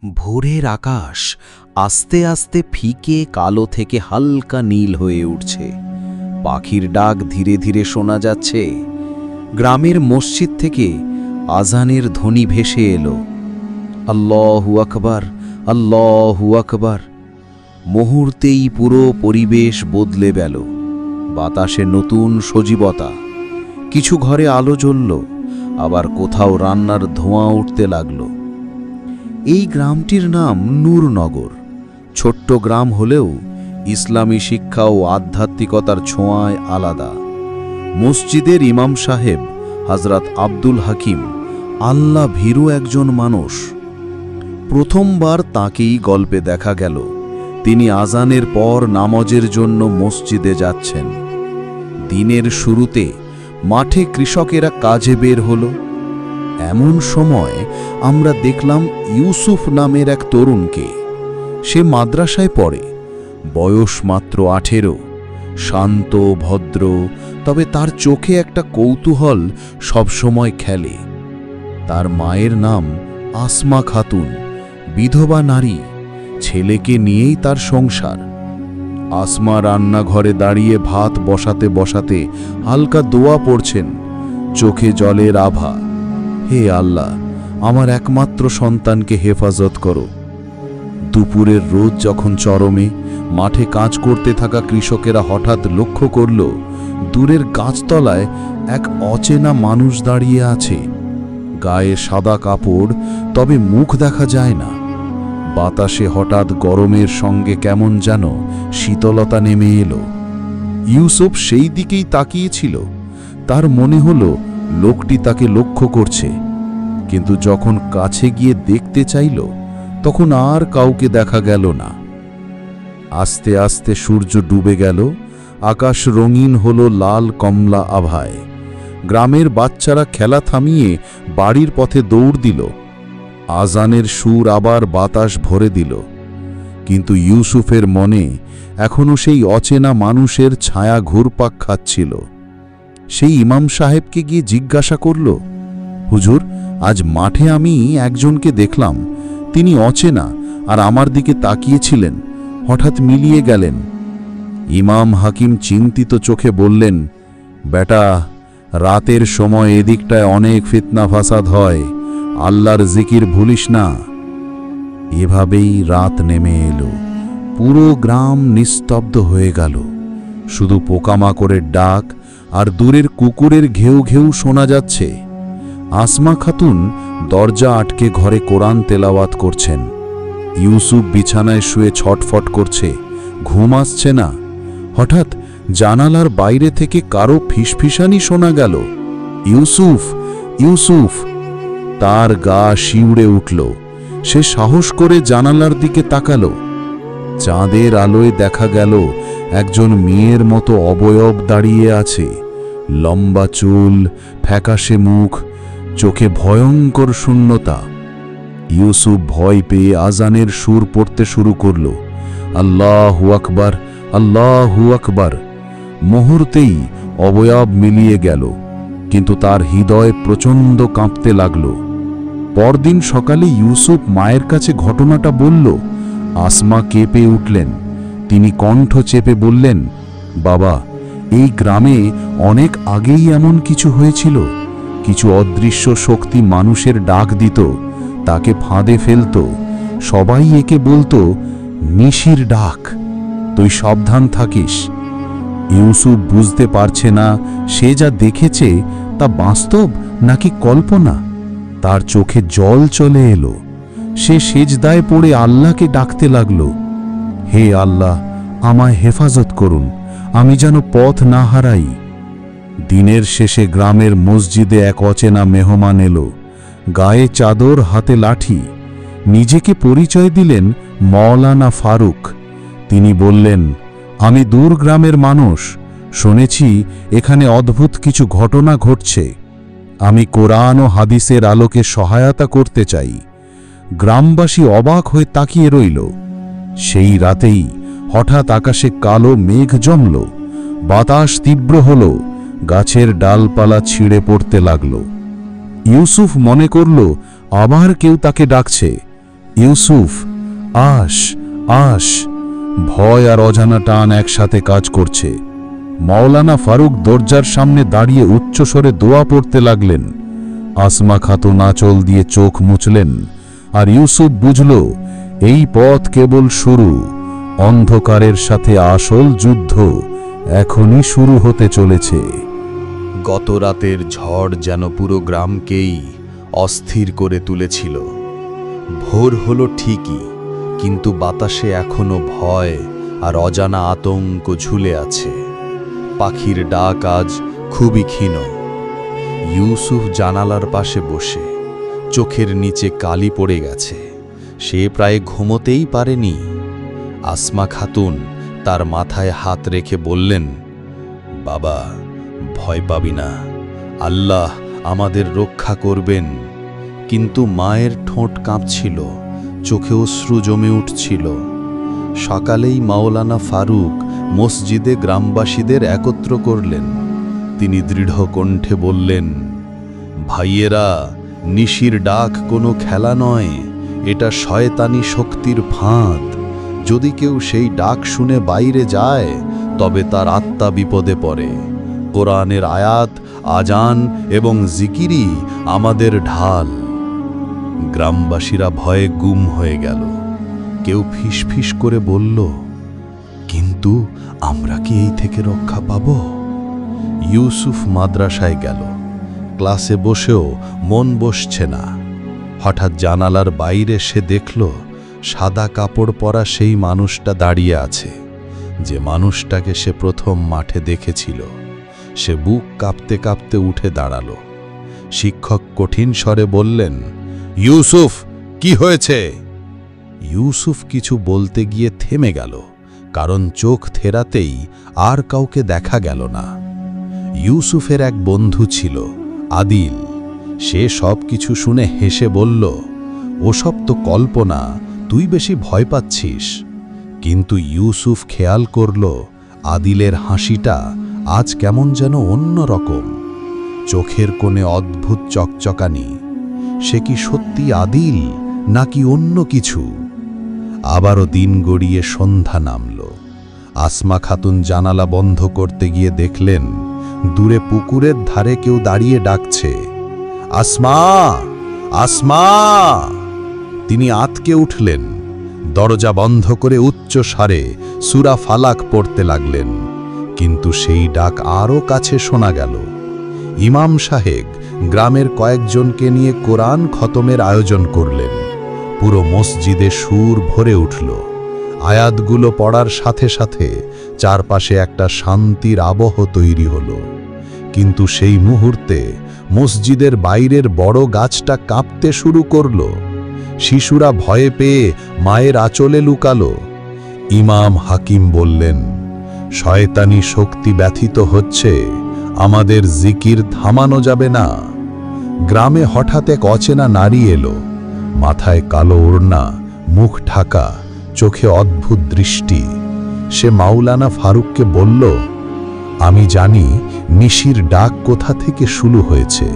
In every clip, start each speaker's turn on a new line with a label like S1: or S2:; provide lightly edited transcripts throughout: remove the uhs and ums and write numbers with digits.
S1: ভোরের আকাশ আস্তে আস্তে ফিকে কালো থেকে হালকা নীল হয়ে উঠছে। পাখির ডাক ধীরে ধীরে শোনা যাচ্ছে। গ্রামের মসজিদ থেকে আজানের ধ্বনি ভেসে এলো, আল্লাহু আকবার, আল্লাহু আকবার। মুহূর্তেই পুরো পরিবেশ বদলে গেল। বাতাসে নতুন সজীবতা। কিছু ঘরে আলো জ্বলল, আবার কোথাও রান্নার ধোঁয়া উঠতে লাগল। এই গ্রামটির নাম নূরনগর। ছোট্ট গ্রাম হলেও ইসলামী শিক্ষা ও আধ্যাত্মিকতার ছোঁয়ায় আলাদা। মসজিদের ইমাম সাহেব হযরত আব্দুল হাকিম আল্লাহ ভীরু একজন মানুষ। প্রথমবার তাঁকেই গল্পে দেখা গেল। তিনি আজানের পর নামাজের জন্য মসজিদে যাচ্ছেন। দিনের শুরুতে মাঠে কৃষকেরা কাজে বের হলো। এমন সময় আমরা দেখলাম ইউসুফ নামের এক তরুণকে। সে মাদ্রাসায় পড়ে, বয়স মাত্র 18। শান্ত ভদ্র, তবে তার চোখে একটা কৌতূহল সবসময় খেলে। তার মায়ের নাম আসমা খাতুন, বিধবা নারী। ছেলেকে নিয়েই তার সংসার। আসমা রান্নাঘরে দাঁড়িয়ে ভাত বসাতে বসাতে হালকা দোয়া পড়ছেন, চোখে জলের আভা। হে আল্লাহ, আমার একমাত্র সন্তানকে হেফাজত করো। দুপুরের রোদ যখন চরমে, মাঠে কাজ করতে থাকা কৃষকেরা হঠাৎ লক্ষ্য করল দূরের গাছতলায় এক অচেনা মানুষ দাঁড়িয়ে আছে। গায়ে সাদা কাপড়, তবে মুখ দেখা যায় না। বাতাসে হঠাৎ গরমের সঙ্গে কেমন যেন শীতলতা নেমে এলো। ইউসুফ সেই দিকেই তাকিয়েছিল। তার মনে হলো লোকটি তাকে লক্ষ্য করছে, কিন্তু যখন কাছে গিয়ে দেখতে চাইল তখন আর কাউকে দেখা গেল না। আস্তে আস্তে সূর্য ডুবে গেল। আকাশ রঙিন হলো লাল কমলা আভায়। গ্রামের বাচ্চারা খেলা থামিয়ে বাড়ির পথে দৌড় দিল। আজানের সুর আবার বাতাস ভরে দিল। কিন্তু ইউসুফের মনে এখনো সেই অচেনা মানুষের ছায়া ঘুরপাক খাচ্ছিল। সেই ইমাম সাহেবকে গিয়ে জিজ্ঞাসা করল, হুজুর, আজ মাঠে আমি একজনকে দেখলাম। তিনি অচেনা আর আমার দিকে তাকিয়েছিলেন, হঠাৎ মিলিয়ে গেলেন। ইমাম হাকিম চিন্তিত চোখে বললেন, বেটা, রাতের সময় এদিকটায় অনেক ফিতনা ফাসাদ হয়, আল্লাহর জিকির ভুলিস না। এভাবেই রাত নেমে এলো। পুরো গ্রাম নিস্তব্ধ হয়ে গেল। শুধু পোকামাকড়ের ডাক আর দূরের কুকুরের ঘেউ ঘেউ শোনা যাচ্ছে। আসমা খাতুন দরজা আটকে ঘরে কোরআন তেলাওয়াত করছেন। ইউসুফ বিছানায় শুয়ে ছটফট করছে, ঘুম আসছে না। হঠাৎ জানালার বাইরে থেকে কারো ফিসফিসানি শোনা গেল, ইউসুফ, ইউসুফ। তার গা শিউড়ে উঠল। সে সাহস করে জানালার দিকে তাকালো। চাঁদের আলোয় দেখা গেল একজন মেয়ের মতো অবয়ব দাঁড়িয়ে আছে। লম্বা চুল, ফ্যাকাশে মুখ, চোখে ভয়ঙ্কর শূন্যতা। ইউসুফ ভয় পেয়ে আজানের সুর পড়তে শুরু করল, আল্লাহু আকবার, আল্লাহু আকবার। মুহূর্তেই অবয়ব মিলিয়ে গেল, কিন্তু তার হৃদয় প্রচণ্ড কাঁপতে লাগল। পরদিন সকালে ইউসুফ মায়ের কাছে ঘটনাটা বলল। আসমা কেঁপে উঠলেন। তিনি কণ্ঠ চেপে বললেন, বাবা, এই গ্রামে অনেক আগেই এমন কিছু হয়েছিল। কিছু অদৃশ্য শক্তি মানুষের ডাক দিত, তাকে ফাঁদে ফেলত। সবাই একে বলতো নিশির ডাক। তুই সাবধান থাকিস। ইউসুফ বুঝতে পারছে না সে যা দেখেছে তা বাস্তব নাকি কল্পনা। তার চোখে জল চলে এলো। সে সেজদায় পড়ে আল্লাহকে ডাকতে লাগল, হে আল্লাহ, আমায় হেফাজত করুন, আমি যেন পথ না হারাই। দিনের শেষে গ্রামের মসজিদে এক অচেনা মেহমান এলো। গায়ে চাদর, হাতে লাঠি। নিজেকে পরিচয় দিলেন মাওলানা ফারুক। তিনি বললেন, আমি দূর গ্রামের মানুষ। শুনেছি এখানে অদ্ভুত কিছু ঘটনা ঘটছে। আমি কোরআন ও হাদিসের আলোকে সহায়তা করতে চাই। গ্রামবাসী অবাক হয়ে তাকিয়ে রইল। সেই রাতেই হঠাৎ আকাশে কালো মেঘ জমল। বাতাস তীব্র হল। গাছের ডালপালা ছিঁড়ে পড়তে লাগল। ইউসুফ মনে করল আবার কেউ তাকে ডাকছে।
S2: ইউসুফ, আস আস। ভয় আর অজানা টান একসাথে কাজ করছে। মাওলানা ফারুক দরজার সামনে দাঁড়িয়ে উচ্চস্বরে দোয়া পড়তে লাগলেন। আসমা খাতুন আঁচল দিয়ে চোখ মুছলেন, আর ইউসুফ বুঝল এই পথ কেবল শুরু। অন্ধকারের সাথে আসল যুদ্ধ এখনই শুরু হতে চলেছে।
S1: গত রাতের ঝড় যেন পুরো গ্রামকেই অস্থির করে তুলেছিল। ভোর হলো ঠিকই, কিন্তু বাতাসে এখনো ভয় আর অজানা আতঙ্ক ঝুলে আছে। পাখির ডাক আজ খুবই ক্ষীণ। ইউসুফ জানালার পাশে বসে, চোখের নিচে কালি পড়ে গেছে। সে প্রায় ঘুমোতেই পারেনি। আসমা খাতুন তার মাথায় হাত রেখে বললেন, বাবা, ভয় পাবি না, আল্লাহ আমাদের রক্ষা করবেন। কিন্তু মায়ের ঠোঁট কাঁপছিল, চোখে অশ্রু জমে উঠছিল। সকালেই মাওলানা ফারুক মসজিদে গ্রামবাসীদের একত্র করলেন। তিনি দৃঢ় কণ্ঠে বললেন, ভাইয়েরা, নিশির ডাক কোনো খেলা নয়, এটা শয়তানি শক্তির ফাঁদ। যদি কেউ সেই ডাক শুনে বাইরে যায়, তবে তার আত্মা বিপদে পড়ে। কোরআনের আয়াত, আজান এবং জিকিরই আমাদের ঢাল। গ্রামবাসীরা ভয়ে গুম হয়ে গেল। কেউ ফিসফিস করে বলল, কিন্তু আমরা কি এই থেকে রক্ষা পাব? ইউসুফ মাদ্রাসায় গেল। ক্লাসে বসেও মন বসছে না। হঠাৎ জানালার বাইরে সে দেখল সাদা কাপড় পরা সেই মানুষটা দাঁড়িয়ে আছে, যে মানুষটাকে সে প্রথম মাঠে দেখেছিল। সে বুক কাঁপতে কাঁপতে উঠে দাঁড়াল। শিক্ষক কঠিন স্বরে বললেন, ইউসুফ, কি হয়েছে? ইউসুফ কিছু বলতে গিয়ে থেমে গেল, কারণ চোখ থেরাতেই আর কাউকে দেখা গেল না। ইউসুফের এক বন্ধু ছিল, আদিল। সে সব কিছু শুনে হেসে বলল, ওসব তো কল্পনা, তুই বেশি ভয় পাচ্ছিস। কিন্তু ইউসুফ খেয়াল করল আদিলের হাসিটা আজ কেমন যেন অন্য রকম। চোখের কোণে অদ্ভুত চকচকানি। সে কি সত্যি আদিল নাকি অন্য কিছু? আবারও দিন গড়িয়ে সন্ধ্যা নামল। আসমা খাতুন জানালা বন্ধ করতে গিয়ে দেখলেন দূরে পুকুরের ধারে কেউ দাঁড়িয়ে ডাকছে, আসমা, আসমা। তিনি আঁতকে উঠলেন, দরজা বন্ধ করে উচ্চ স্বরে সূরা ফালাক পড়তে লাগলেন। কিন্তু সেই ডাক আরও কাছে শোনা গেল। ইমাম সাহেব গ্রামের কয়েকজনকে নিয়ে কোরআন খতমের আয়োজন করলেন। পুরো মসজিদে সুর ভরে উঠল। আয়াতগুলো পড়ার সাথে সাথে চারপাশে একটা শান্তির আবহ তৈরি হল। কিন্তু সেই মুহূর্তে মসজিদের বাইরের বড় গাছটা কাঁপতে শুরু করল। শিশুরা ভয়ে পেয়ে মায়ের আঁচলে লুকালো। ইমাম হাকিম বললেন, শয়তানি শক্তি ব্যথিত হচ্ছে, আমাদের জিকির থামানো যাবে না। গ্রামে হঠাৎ এক অচেনা নারী এলো। মাথায় কালো ওড়না, মুখ ঢাকা, চোখে অদ্ভুত দৃষ্টি। সে মাওলানা ফারুককে বলল, আমি জানি নিশির ডাক কোথা থেকে শুরু হয়েছে।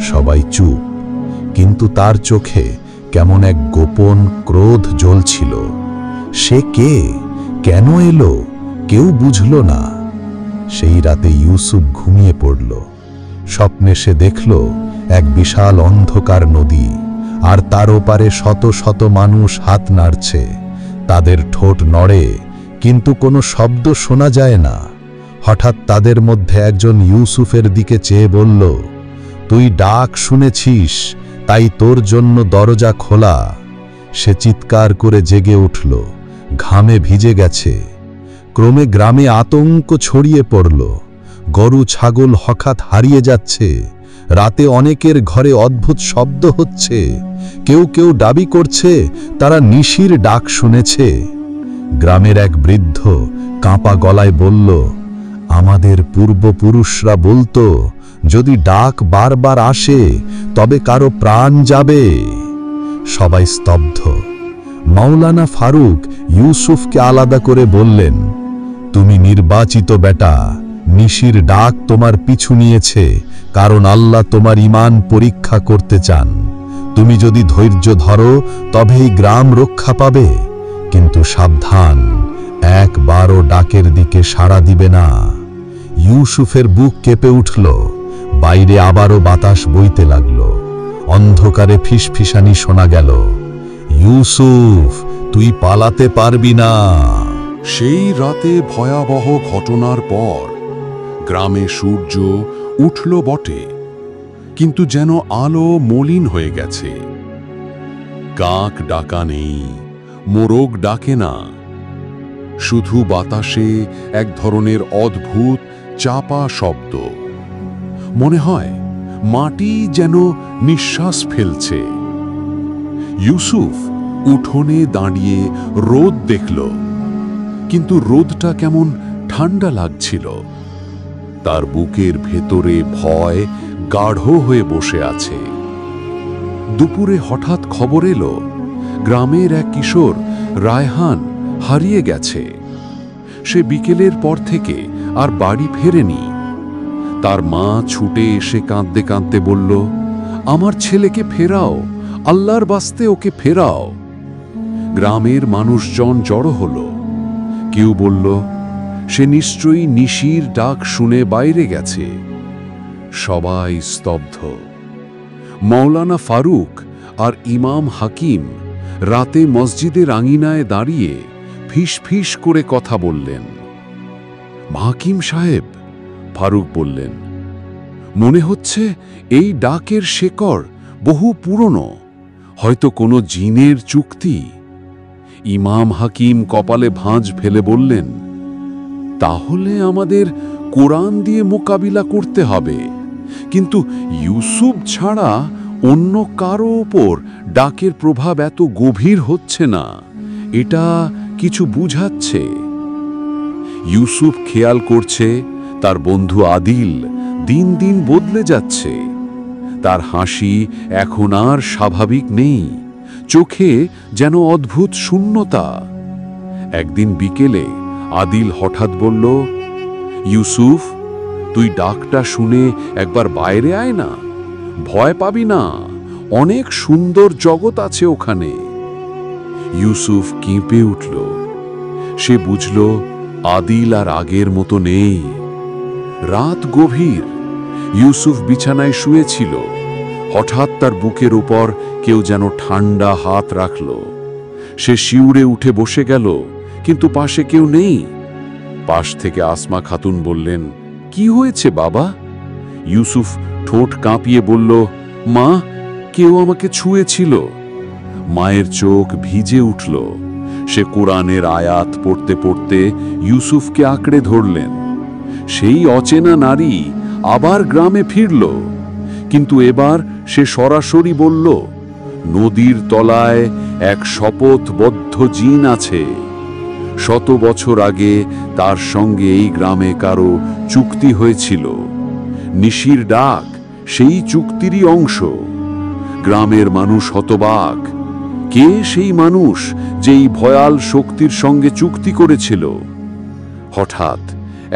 S1: সবাই চুপ, কিন্তু তার চোখে কেমন এক গোপন ক্রোধ জ্বলছিল। সে কে, কেন এলো, কেউ বুঝল না। সেই রাতে ইউসুফ ঘুমিয়ে পড়ল। স্বপ্নে সে দেখল এক বিশাল অন্ধকার নদী, আর তার ওপারে শত শত মানুষ হাত নাড়ছে। তাদের ঠোঁট নড়ে, কিন্তু কোনো শব্দ শোনা যায় না। হঠাৎ তাদের মধ্যে একজন ইউসুফের দিকে চেয়ে বলল, তুই ডাক শুনেছিস, তাই তোর জন্য দরজা খোলা। সে চিৎকার করে জেগে উঠল, ঘামে ভিজে গেছে। ক্রমে গ্রামে আতঙ্ক ছড়িয়ে পড়ল। গরু ছাগল হঠাৎ হারিয়ে যাচ্ছে। রাতে অনেকের ঘরে অদ্ভুত শব্দ হচ্ছে। কেউ কেউ দাবি করছে তারা নিশির ডাক শুনেছে। গ্রামের এক বৃদ্ধ কাঁপা গলায় বলল, আমাদের পূর্বপুরুষরা বলতো, যদি ডাক বারবার আসে তবে কারো প্রাণ যাবে। সবাই স্তব্ধ। মাওলানা ফারুক ইউসুফকে আলাদা করে বললেন, তুমি নির্বাচিত বেটা, নিশির ডাক তোমার পিছু নিয়েছে, কারণ আল্লাহ তোমার ঈমান পরীক্ষা করতে চান।
S2: তুমি যদি ধৈর্য ধরো তবেই গ্রাম রক্ষা পাবে, কিন্তু সাবধান, একবারও ডাকের দিকে সাড়া দিবে না। ইউসুফের বুক কেঁপে উঠল। বাইরে আবারও বাতাস বইতে লাগল। অন্ধকারে ফিসফিসানি শোনা গেল, ইউসুফ, তুই পালাতে পারবি না।
S3: সেই রাতে ভয়াবহ ঘটনার পর গ্রামে সূর্য উঠল বটে, কিন্তু যেন আলো মলিন হয়ে গেছে। কাক ডাকা নেই, মোরগ ডাকে না, শুধু বাতাসে এক ধরনের অদ্ভুত চাপা শব্দ। মনে হয় মাটি যেন নিঃশ্বাস ফেলছে। ইউসুফ উঠোনে দাঁড়িয়ে রোদ দেখল, কিন্তু রোদটা কেমন ঠান্ডা লাগছিল। তার বুকের ভেতরে ভয় গাঢ় হয়ে বসে আছে। দুপুরে হঠাৎ খবর এলো, গ্রামের এক কিশোর রায়হান হারিয়ে গেছে। সে বিকেলের পর থেকে আর বাড়ি ফেরেনি। তার মা ছুটে এসে কাঁদতে কাঁদতে বলল, আমার ছেলেকে ফেরাও, আল্লাহর বাস্তে ওকে ফেরাও। গ্রামের মানুষজন জড়ো হলো। কেউ বলল, সে নিশ্চয়ই নিশির ডাক শুনে বাইরে গেছে। সবাই স্তব্ধ। মৌলানা ফারুক আর ইমাম হাকিম রাতে মসজিদের আঙিনায় দাঁড়িয়ে ফিস ফিস করে কথা বললেন। হাকিম সাহেব, ফারুক বললেন, মনে হচ্ছে এই ডাকের শেকড় বহু পুরনো, হয়তো কোনো জিনের চুক্তি। ইমাম হাকিম কপালে ভাঁজ ফেলে বললেন, তাহলে আমাদের কোরআন দিয়ে মোকাবিলা করতে হবে, কিন্তু ইউসুফ ছাড়া অন্য কারো ওপর ডাকের প্রভাব এত গভীর হচ্ছে না, এটা কিছু বুঝাচ্ছে। ইউসুফ খেয়াল করছে তার বন্ধু আদিল দিন দিন বদলে যাচ্ছে। তার হাসি এখন আর স্বাভাবিক নেই, চোখে যেন অদ্ভুত শূন্যতা। একদিন বিকেলে আদিল হঠাৎ বলল, ইউসুফ, তুই ডাকটা শুনে একবার বাইরে আয় না, ভয় পাবি না, অনেক সুন্দর জগৎ আছে ওখানে। ইউসুফ কেঁপে উঠল। সে বুঝল আদিল আর আগের মতো নেই। রাত গভীর, ইউসুফ বিছানায় শুয়েছিল। হঠাৎ তার বুকের উপর কেউ যেন ঠান্ডা হাত রাখল। সে শিউরে উঠে বসে গেল, কিন্তু পাশে কেউ নেই। পাশ থেকে আসমা খাতুন বললেন, কি হয়েছে বাবা? ইউসুফ ঠোঁট কাঁপিয়ে বলল, মা, কেউ আমাকে ছুঁয়েছিল। মায়ের চোখ ভিজে উঠল। সে কোরআনের আয়াত পড়তে পড়তে ইউসুফকে আঁকড়ে ধরলেন। সেই অচেনা নারী আবার গ্রামে ফিরল, কিন্তু এবার সে সরাসরি বলল, নদীর তলায় এক শপথবদ্ধ জিন আছে। 100 বছর আগে তার সঙ্গে এই গ্রামে কারো চুক্তি হয়েছিল। নিশির ডাক সেই চুক্তিরই অংশ। গ্রামের মানুষ হতবাক। কে সেই মানুষ যেই ভয়াল শক্তির সঙ্গে চুক্তি করেছিল? হঠাৎ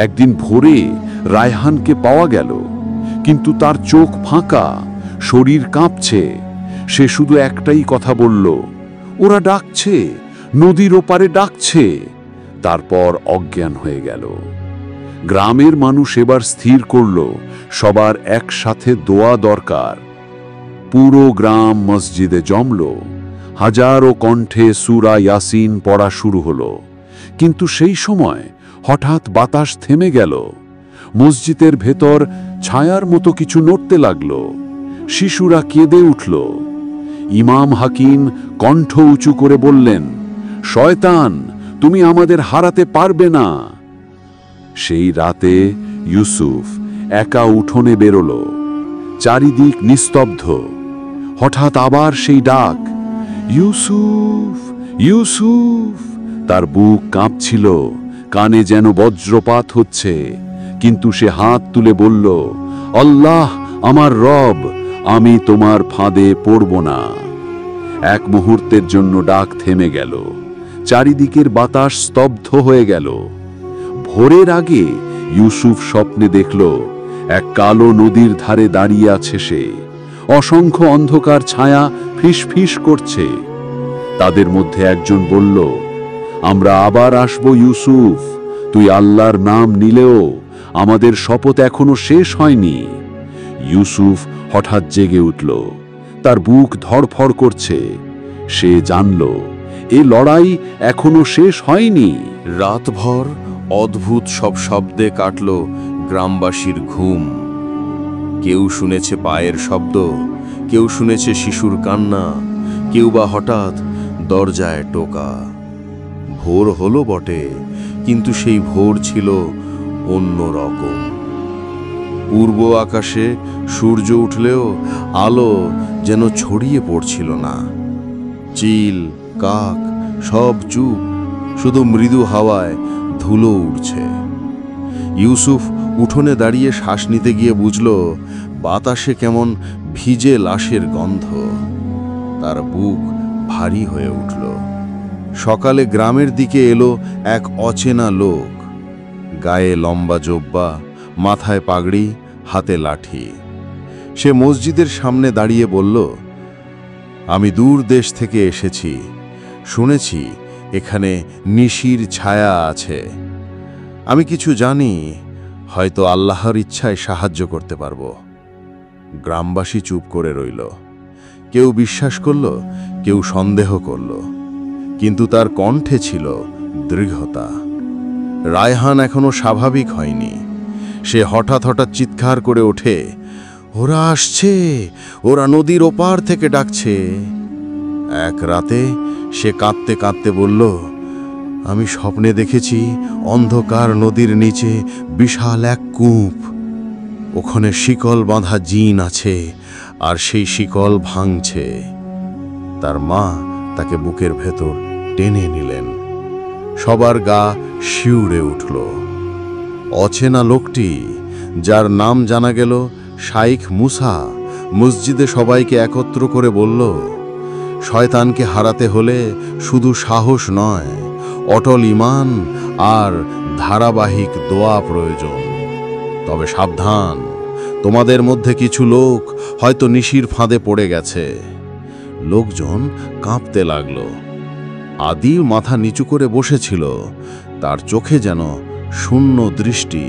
S3: একদিন ভোরে রায়হানকে পাওয়া গেল, কিন্তু তার চোখ ফাঁকা, শরীর কাঁপছে। সে শুধু একটাই কথা বলল, ওরা ডাকছে, নদীর ওপারে ডাকছে। তারপর অজ্ঞান হয়ে গেল। গ্রামের মানুষ এবার স্থির করল, সবার একসাথে দোয়া দরকার। পুরো গ্রাম মসজিদে জমল। হাজারো কণ্ঠে সূরা ইয়াসিন পড়া শুরু হলো। কিন্তু সেই সময় হঠাৎ বাতাস থেমে গেল। মসজিদের ভেতর ছায়ার মতো কিছু নড়তে লাগল। শিশুরা কেঁদে উঠল। ইমাম হাকিম কণ্ঠ উঁচু করে বললেন, শয়তান, তুমি আমাদের হারাতে পারবে না। সেই রাতে ইউসুফ একা উঠোনে বেরোল। চারিদিক নিস্তব্ধ। হঠাৎ আবার সেই ডাক, ইউসুফ, ইউসুফ। তার বুক কাঁপছিল, কানে যেন বজ্রপাত হচ্ছে। কিন্তু সে হাত তুলে বলল, আল্লাহ আমার রব, আমি তোমার ফাঁদে পড়ব না। এক মুহূর্তের জন্য ডাক থেমে গেল। চারিদিকের বাতাস স্তব্ধ হয়ে গেল। ভোরের আগে ইউসুফ স্বপ্নে দেখল, এক কালো নদীর ধারে দাঁড়িয়ে আছে সে। অসংখ্য অন্ধকার ছায়া ফিসফিস করছে। তাদের মধ্যে একজন বলল, আমরা আবার আসব ইউসুফ, তুই আল্লাহর নাম নিলেও আমাদের শপথ এখনো শেষ হয়নি। ইউসুফ হঠাৎ জেগে উঠল, তার বুক ধড়ফড় করছে। সে জানল এ লড়াই এখনো শেষ হয়নি।
S4: রাতভর অদ্ভুত সব শব্দে কাটল গ্রামবাসীর ঘুম। কেউ শুনেছে পায়ের শব্দ, কেউ শুনেছে শিশুর কান্না, কেউ বা হঠাৎ দরজায় টোকা। ভোর হলো বটে, কিন্তু সেই ভোর ছিল অন্য রকম। পূর্ব আকাশে সূর্য উঠলেও আলো যেন ছড়িয়ে পড়ছিল না। চিল, কাক সব চুপ, শুধু মৃদু হাওয়ায় ধুলো উড়ছে। ইউসুফ উঠোনে দাঁড়িয়ে শ্বাস নিতে গিয়ে বুঝল বাতাসে কেমন ভিজে লাশের গন্ধ। তার বুক ভারী হয়ে উঠল। সকালে গ্রামের দিকে এলো এক অচেনা লোক, গায়ে লম্বা জোব্বা, মাথায় পাগড়ি, হাতে লাঠি। সে মসজিদের সামনে দাঁড়িয়ে বলল, আমি দূর দেশ থেকে এসেছি, শুনেছি এখানে নিশির ছায়া আছে। আমি কিছু জানি, হয়তো আল্লাহর ইচ্ছায় সাহায্য করতে পারব। গ্রামবাসী চুপ করে রইল। কেউ বিশ্বাস করল, কেউ সন্দেহ করল, কিন্তু তার কণ্ঠে ছিল দৃঢ়তা। রায়হান এখনো স্বাভাবিক হয়নি। সে হঠাৎ হঠাৎ চিৎকার করে ওঠে, ওরা আসছে, ওরা নদীর ওপার থেকে ডাকছে। এক রাতে সে কাঁদতে কাঁদতে বলল, আমি স্বপ্নে দেখেছি অন্ধকার নদীর নিচে বিশাল এক কূপ। ওখানে শিকল বাঁধা জিন আছে, আর সেই শিকল ভাঙছে। তার মা তাকে বুকের ভেতর টেনে নিলেন। সবার গা শিউরে উঠল। অচেনা লোকটি, যার নাম জানা গেল শাইখ মুসা, মসজিদে সবাইকে একত্র করে বলল, শয়তানকে হারাতে হলে শুধু সাহস নয়, অটল ঈমান আর ধারাবাহিক দোয়া প্রয়োজন। তবে সাবধান, তোমাদের মধ্যে কিছু লোক হয়তো নিশির ফাঁদে পড়ে গেছে। লোকজন কাঁপতে লাগল। আদিল মাথা নিচু করে বসেছিল, তার চোখে যেন শূন্য দৃষ্টি।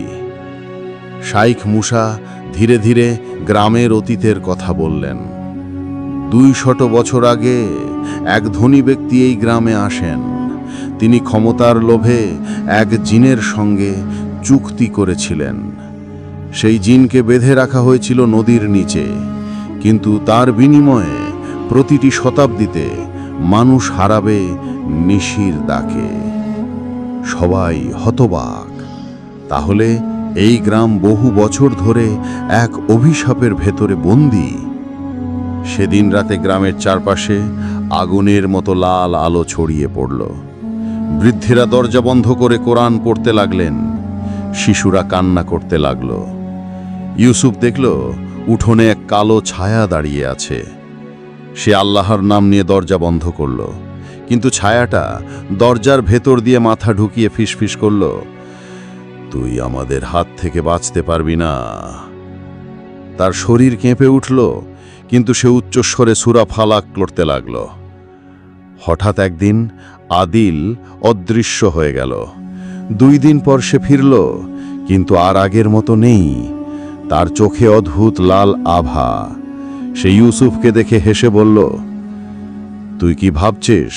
S4: শাইখ মুসা ধীরে ধীরে গ্রামের অতীতের কথা বললেন। 200 বছর আগে এক ধনী ব্যক্তি এই গ্রামে আসেন। তিনি ক্ষমতার লোভে এক জিনের সঙ্গে চুক্তি করেছিলেন। সেই জিনকে বেঁধে রাখা হয়েছিল নদীর নিচে, কিন্তু তার বিনিময়ে প্রতিটি শতাব্দীতে মানুষ হারাবে নিশির ডাকে। সবাই হতবাক। তাহলে এই গ্রাম বহু বছর ধরে এক অভিশাপের ভেতরে বন্দী। সেদিন রাতে গ্রামের চারপাশে আগুনের মতো লাল আলো ছড়িয়ে পড়ল। বৃদ্ধেরা দরজা বন্ধ করে কোরআন পড়তে লাগলেন, শিশুরা কান্না করতে লাগল। ইউসুফ দেখল উঠোনে এক কালো ছায়া দাঁড়িয়ে আছে। সে আল্লাহর নাম নিয়ে দরজা বন্ধ করল, কিন্তু ছায়াটা দরজার ভেতর দিয়ে মাথা ঢুকিয়ে ফিসফিস করল, তুই আমাদের হাত থেকে বাঁচতে পারবি না। তার শরীর কেঁপে উঠল, কিন্তু সে উচ্চস্বরে সূরা ফালাক করতে লাগল। হঠাৎ একদিন আদিল অদৃশ্য হয়ে গেল। 2 দিন পর সে ফিরল, কিন্তু আর আগের মতো নেই। তার চোখে অদ্ভুত লাল আভা। সে ইউসুফকে দেখে হেসে বলল, তুই কি ভাবছিস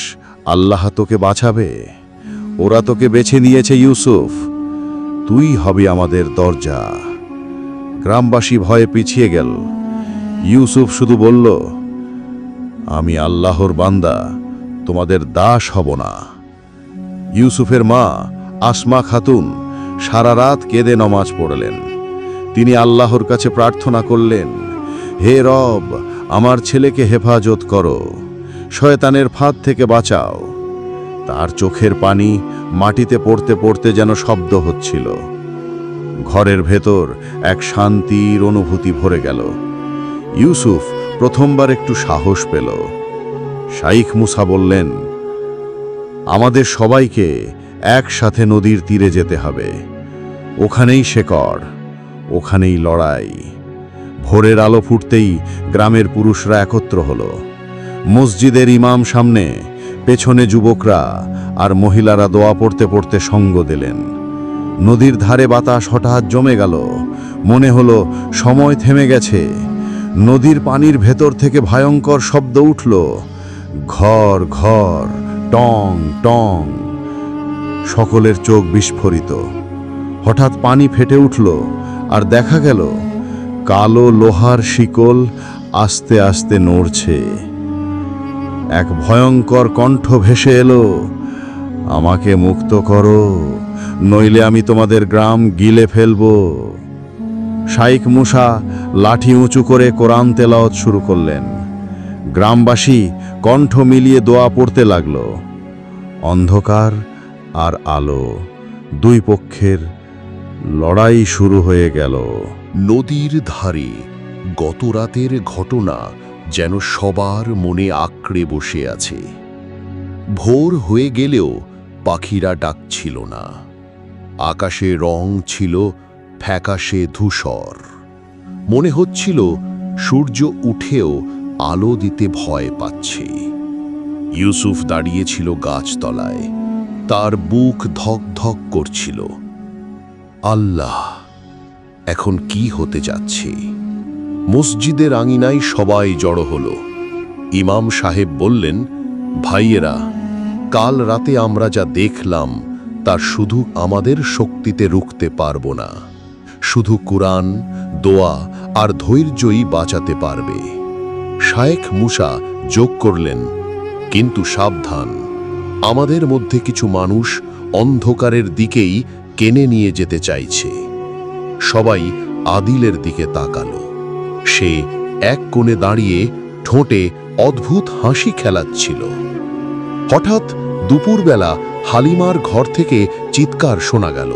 S4: আল্লাহ তোকে বাঁচাবে? ওরা তোকে বেছে নিয়েছে ইউসুফ, তুই হবি আমাদের দরজা। গ্রামবাসী ভয়ে পিছিয়ে গেল। ইউসুফ শুধু বলল, আমি আল্লাহর বান্দা, তোমাদের দাস হব না। ইউসুফের মা আসমা খাতুন সারা রাত কেঁদে নমাজ পড়লেন। তিনি আল্লাহর কাছে প্রার্থনা করলেন, হে রব, আমার ছেলেকে হেফাজত করো, শয়তানের ফাঁদ থেকে বাঁচাও। তার চোখের পানি মাটিতে পড়তে পড়তে যেন শব্দ হচ্ছিল। ঘরের ভেতর এক শান্তির অনুভূতি ভরে গেল। ইউসুফ প্রথমবার একটু সাহস পেল। শাইখ মুসা বললেন, আমাদের সবাইকে একসাথে নদীর তীরে যেতে হবে। ওখানেই শেকড়, ওখানেই লড়াই। ভোরের আলো ফুটতেই গ্রামের পুরুষরা একত্র হলো। মসজিদের ইমাম সামনে, পেছনে যুবকরা আর মহিলারা দোয়া পড়তে পড়তে সঙ্গ দিলেন। নদীর ধারে বাতাস হঠাৎ জমে গেল, মনে হলো সময় থেমে গেছে। নদীর পানির ভেতর থেকে ভয়ঙ্কর শব্দ উঠল, ঘর ঘর, টং টং। সকলের চোখ বিস্ফোরিত। হঠাৎ পানি ফেটে উঠল আর দেখা গেল কালো লোহার শিকল আস্তে আস্তে নড়ছে। এক ভয়ঙ্কর কণ্ঠ ভেসে এলো, আমাকে মুক্ত করো, নইলে আমি তোমাদের গ্রাম গিলে ফেলব। শাইখ মুসা লাঠি উঁচু করে কোরআন তেলাওয়াত শুরু করলেন। গ্রামবাসী কণ্ঠ মিলিয়ে দোয়া পড়তে লাগল। অন্ধকার আর আলো, দুই পক্ষের লড়াই শুরু হয়ে গেল।
S3: নদীর ধারে গত রাতের ঘটনা যেন সবার মনে আঁকড়ে বসে আছে। ভোর হয়ে গেলেও পাখিরা ডাকছিল না। আকাশে রং ছিল ফ্যাকাশে ধূসর। মনে হচ্ছিল সূর্য উঠেও আলো দিতে ভয় পাচ্ছে। ইউসুফ দাঁড়িয়েছিল গাছতলায়, তার বুক ধক ধক করছিল। আল্লাহ, এখন কি হতে যাচ্ছে? মসজিদের আঙিনায় সবাই জড়ো হলো। ইমাম সাহেব বললেন, ভাইয়েরা, কাল রাতে আমরা যা দেখলাম তার শুধু আমাদের শক্তিতে রুখতে পারব না। শুধু কুরআন, দোয়া আর ধৈর্যই বাঁচাতে পারবে। শায়েখ মুসা যোগ করলেন, কিন্তু সাবধান, আমাদের মধ্যে কিছু মানুষ অন্ধকারের দিকেই কেনে নিয়ে যেতে চাইছে। সবাই আদিলের দিকে তাকালো। সে এক কোণে দাঁড়িয়ে ঠোঁটে অদ্ভুত হাসি খেলাচ্ছিল। হঠাৎ দুপুরবেলা হালিমার ঘর থেকে চিৎকার শোনা গেল।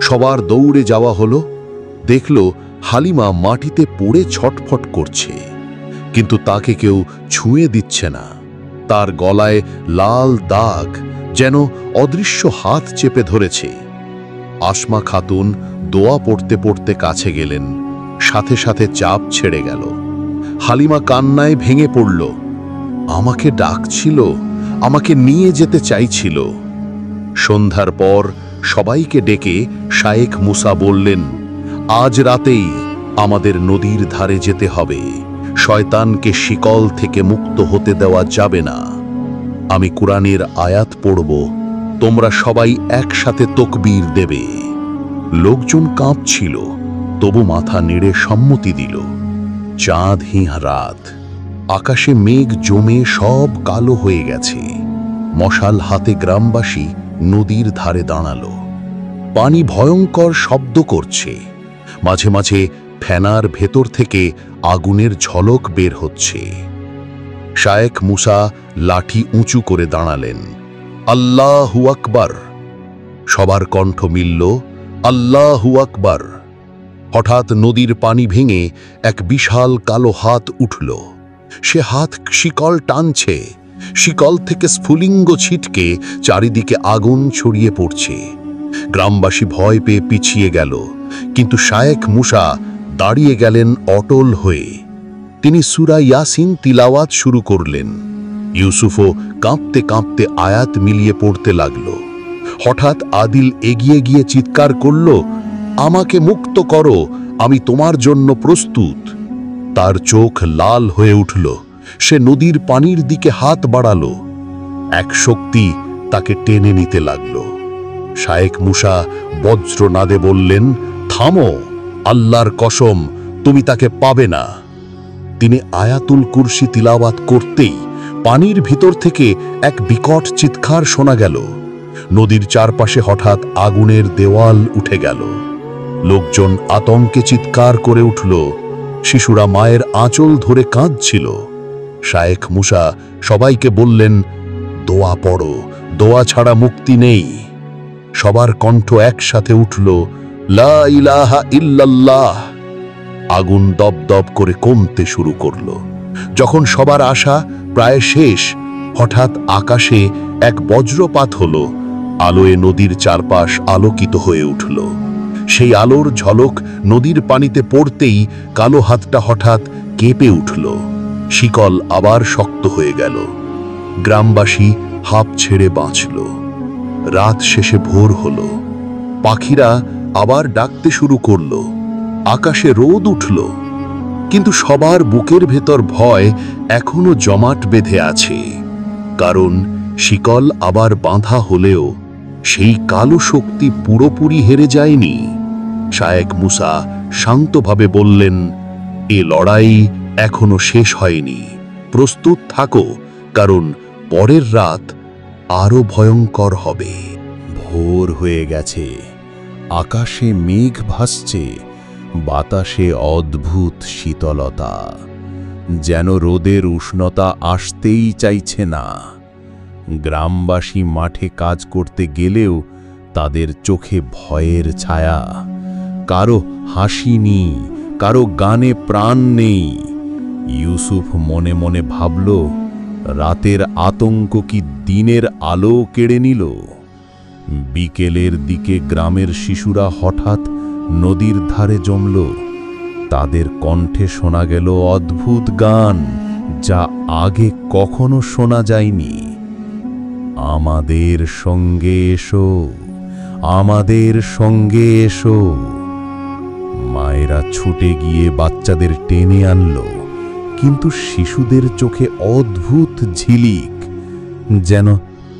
S3: সবার দৌড়ে যাওয়া হলো। দেখল হালিমা মাটিতে পড়ে ছটফট করছে, কিন্তু তাকে কেউ ছুঁয়ে দিচ্ছে না। তার গলায় লাল দাগ, যেন অদৃশ্য হাত চেপে ধরেছে। আসমা খাতুন দোয়া পড়তে পড়তে কাছে গেলেন। সাথে সাথে চাপ ছেড়ে গেল। হালিমা কান্নায় ভেঙে পড়ল। আমাকে ডাকছিল, আমাকে নিয়ে যেতে চাইছিল। সন্ধ্যার পর সবাইকে ডেকে শায়েখ মুসা বললেন, আজ রাতেই আমাদের নদীর ধারে যেতে হবে। শয়তানকে শিকল থেকে মুক্ত হতে দেওয়া যাবে না। আমি কুরআনের আয়াত পড়ব, তোমরা সবাই একসাথে তাকবীর দেবে। লোকজন কাঁপছিল, তবু মাথা নেড়ে সম্মতি দিল। চাঁদহীন রাত, আকাশে মেঘ জমে সব কালো হয়ে গেছে। মশাল হাতে গ্রামবাসী নদীর ধারে দাঁড়ালো। পানি ভয়ঙ্কর শব্দ করছে। মাঝে মাঝে ফেনার ভেতর থেকে আগুনের ঝলক বের হচ্ছে। শায়েখ মুসা লাঠি উঁচু করে দাঁড়ালেন। আল্লাহু আকবার। সবার কণ্ঠ মিলল, আল্লাহু আকবার। হঠাৎ নদীর পানি ভেঙে এক বিশাল কালো হাত উঠল। সে হাত শিকল টানছে। শিকল থেকে স্ফুলিঙ্গ ছিটকে চারিদিকে আগুন ছড়িয়ে পড়ছে। গ্রামবাসী ভয় পেয়ে পিছিয়ে গেল, কিন্তু শায়েখ মুসা দাঁড়িয়ে গেলেন অটল হয়ে। তিনি সূরা ইয়াসিন তিলাওয়াত শুরু করলেন। ইউসুফও কাঁপতে কাঁপতে আয়াত মিলিয়ে পড়তে লাগল। হঠাৎ আদিল এগিয়ে গিয়ে চিৎকার করল, আমাকে মুক্ত করো, আমি তোমার জন্য প্রস্তুত। তার চোখ লাল হয়ে উঠল। সে নদীর পানির দিকে হাত বাড়ালো। এক শক্তি তাকে টেনে নিতে লাগল। শায়েখ মুসা বজ্রনাদে বললেন, থামো, আল্লাহর কসম, তুমি তাকে পাবে না। তিনি আয়াতুল কুরসি তিলাওয়াত করতেই পানির ভিতর থেকে এক বিকট চিৎকার শোনা গেল। নদীর চারপাশে হঠাৎ আগুনের দেওয়াল উঠে গেল। লোকজন আতঙ্কে চিৎকার করে উঠল। শিশুরা মায়ের আঁচল ধরে কাঁদছিল। শায়েখ মুসা সবাইকে বললেন, দোয়া পড়ো, দোয়া ছাড়া মুক্তি নেই। সবার কণ্ঠ একসাথে উঠল, লা ইলাহা ইল্লাল্লাহ। আগুন দপদপ করে কমতে শুরু করল। যখন সবার আশা প্রায় শেষ, হঠাৎ আকাশে এক বজ্রপাত হল। আলোয় নদীর চারপাশ আলোকিত হয়ে উঠল।
S2: সেই আলোর ঝলক নদীর পানিতে পড়তেই কালো হাতটা হঠাৎ কেঁপে উঠল। শিকল আবার শক্ত হয়ে গেল। গ্রামবাসী হাঁপ ছেড়ে বাঁচল। রাত শেষে ভোর হলো। পাখিরা আবার ডাকতে শুরু করল। আকাশে রোদ উঠল। কিন্তু সবার বুকের ভেতর ভয় এখনো জমাট বেঁধে আছে। কারণ শিকল আবার বাঁধা হলেও সেই কালো শক্তি পুরোপুরি হেরে যায়নি। শায়েখ মুসা শান্তভাবে বললেন, এ লড়াই এখনো শেষ হয়নি। প্রস্তুত থাকো, কারণ পরের রাত আরো ভয়ঙ্কর হবে।
S1: ভোর হয়ে গেছে। আকাশে মেঘ ভাসছে, বাতাসে অদ্ভুত শীতলতা, যেন রোদের উষ্ণতা আসতেই চাইছে না। গ্রামবাসী মাঠে কাজ করতে গেলেও তাদের চোখে ভয়ের ছায়া। কারো হাসি নেই, কারো গানে প্রাণ নেই। ইউসুফ মনে মনে ভাবল, রাতের আতঙ্ক কি দিনের আলো কেড়ে নিল? বিকেলের দিকে গ্রামের শিশুরা হঠাৎ নদীর ধারে জমল। তাদের কণ্ঠে শোনা গেল অদ্ভুত গান, যা আগে কখনো শোনা যায়নি। আমাদের সঙ্গে এসো, আমাদের সঙ্গে এসো। মায়েরা ছুটে গিয়ে বাচ্চাদের টেনে আনল, কিন্তু শিশুদের চোখে অদ্ভুত ঝিলিক, যেন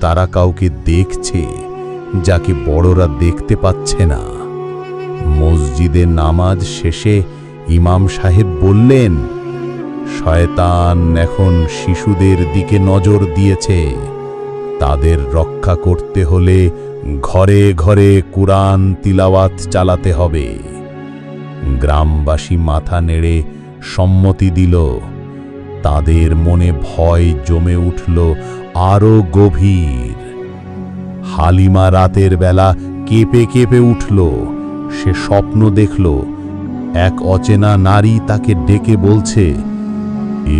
S1: তারা কাউকে দেখছে যাকে বড়রা দেখতে পাচ্ছে না। মসজিদে নামাজ শেষে ইমাম সাহেব বললেন, শয়তান এখন শিশুদের দিকে নজর দিয়েছে। তাদের রক্ষা করতে হলে ঘরে ঘরে কুরআন তিলাওয়াত চালাতে হবে। গ্রামবাসী মাথা নেড়ে সম্মতি দিল। তাদের মনে ভয় জমে উঠল আরো গভীর। হালিমা রাতের বেলা কেঁপে কেঁপে উঠল। সে স্বপ্ন দেখল, এক অচেনা নারী তাকে ডেকে বলছে,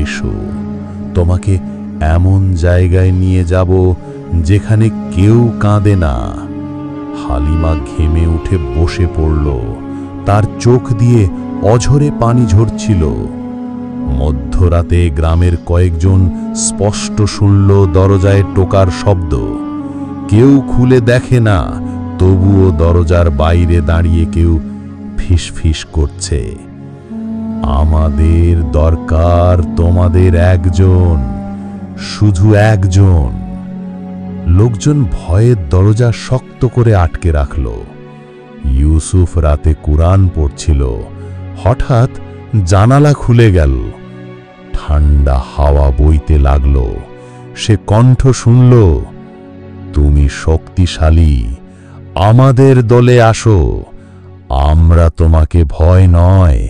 S1: এসো, তোমাকে এমন জায়গায় নিয়ে যাব যেখানে কেউ কাঁদে না। হালিমা ঘেমে উঠে বসে পড়ল। তার চোখ দিয়ে অঝরে পানি ঝরছিল। মধ্যরাতে গ্রামের কয়েকজন স্পষ্ট শুনল দরজায় টোকার শব্দ। কেউ খুলে দেখে না, তবুও দরজার বাইরে দাঁড়িয়ে কেউ ফিসফিস করছে, আমাদের দরকার তোমাদের একজন, শুধু একজন। লোকজন ভয়ে দরজা শক্ত করে আটকে রাখল। ইউসুফ রাতে কুরআন পড়ছিল। হঠাৎ জানালা খুলে গেল। ঠান্ডা হাওয়া বইতে লাগল। সে কণ্ঠ শুনল, তুমি শক্তিশালী, আমাদের দলে আসো। আমরা তোমাকে ভয় নয়,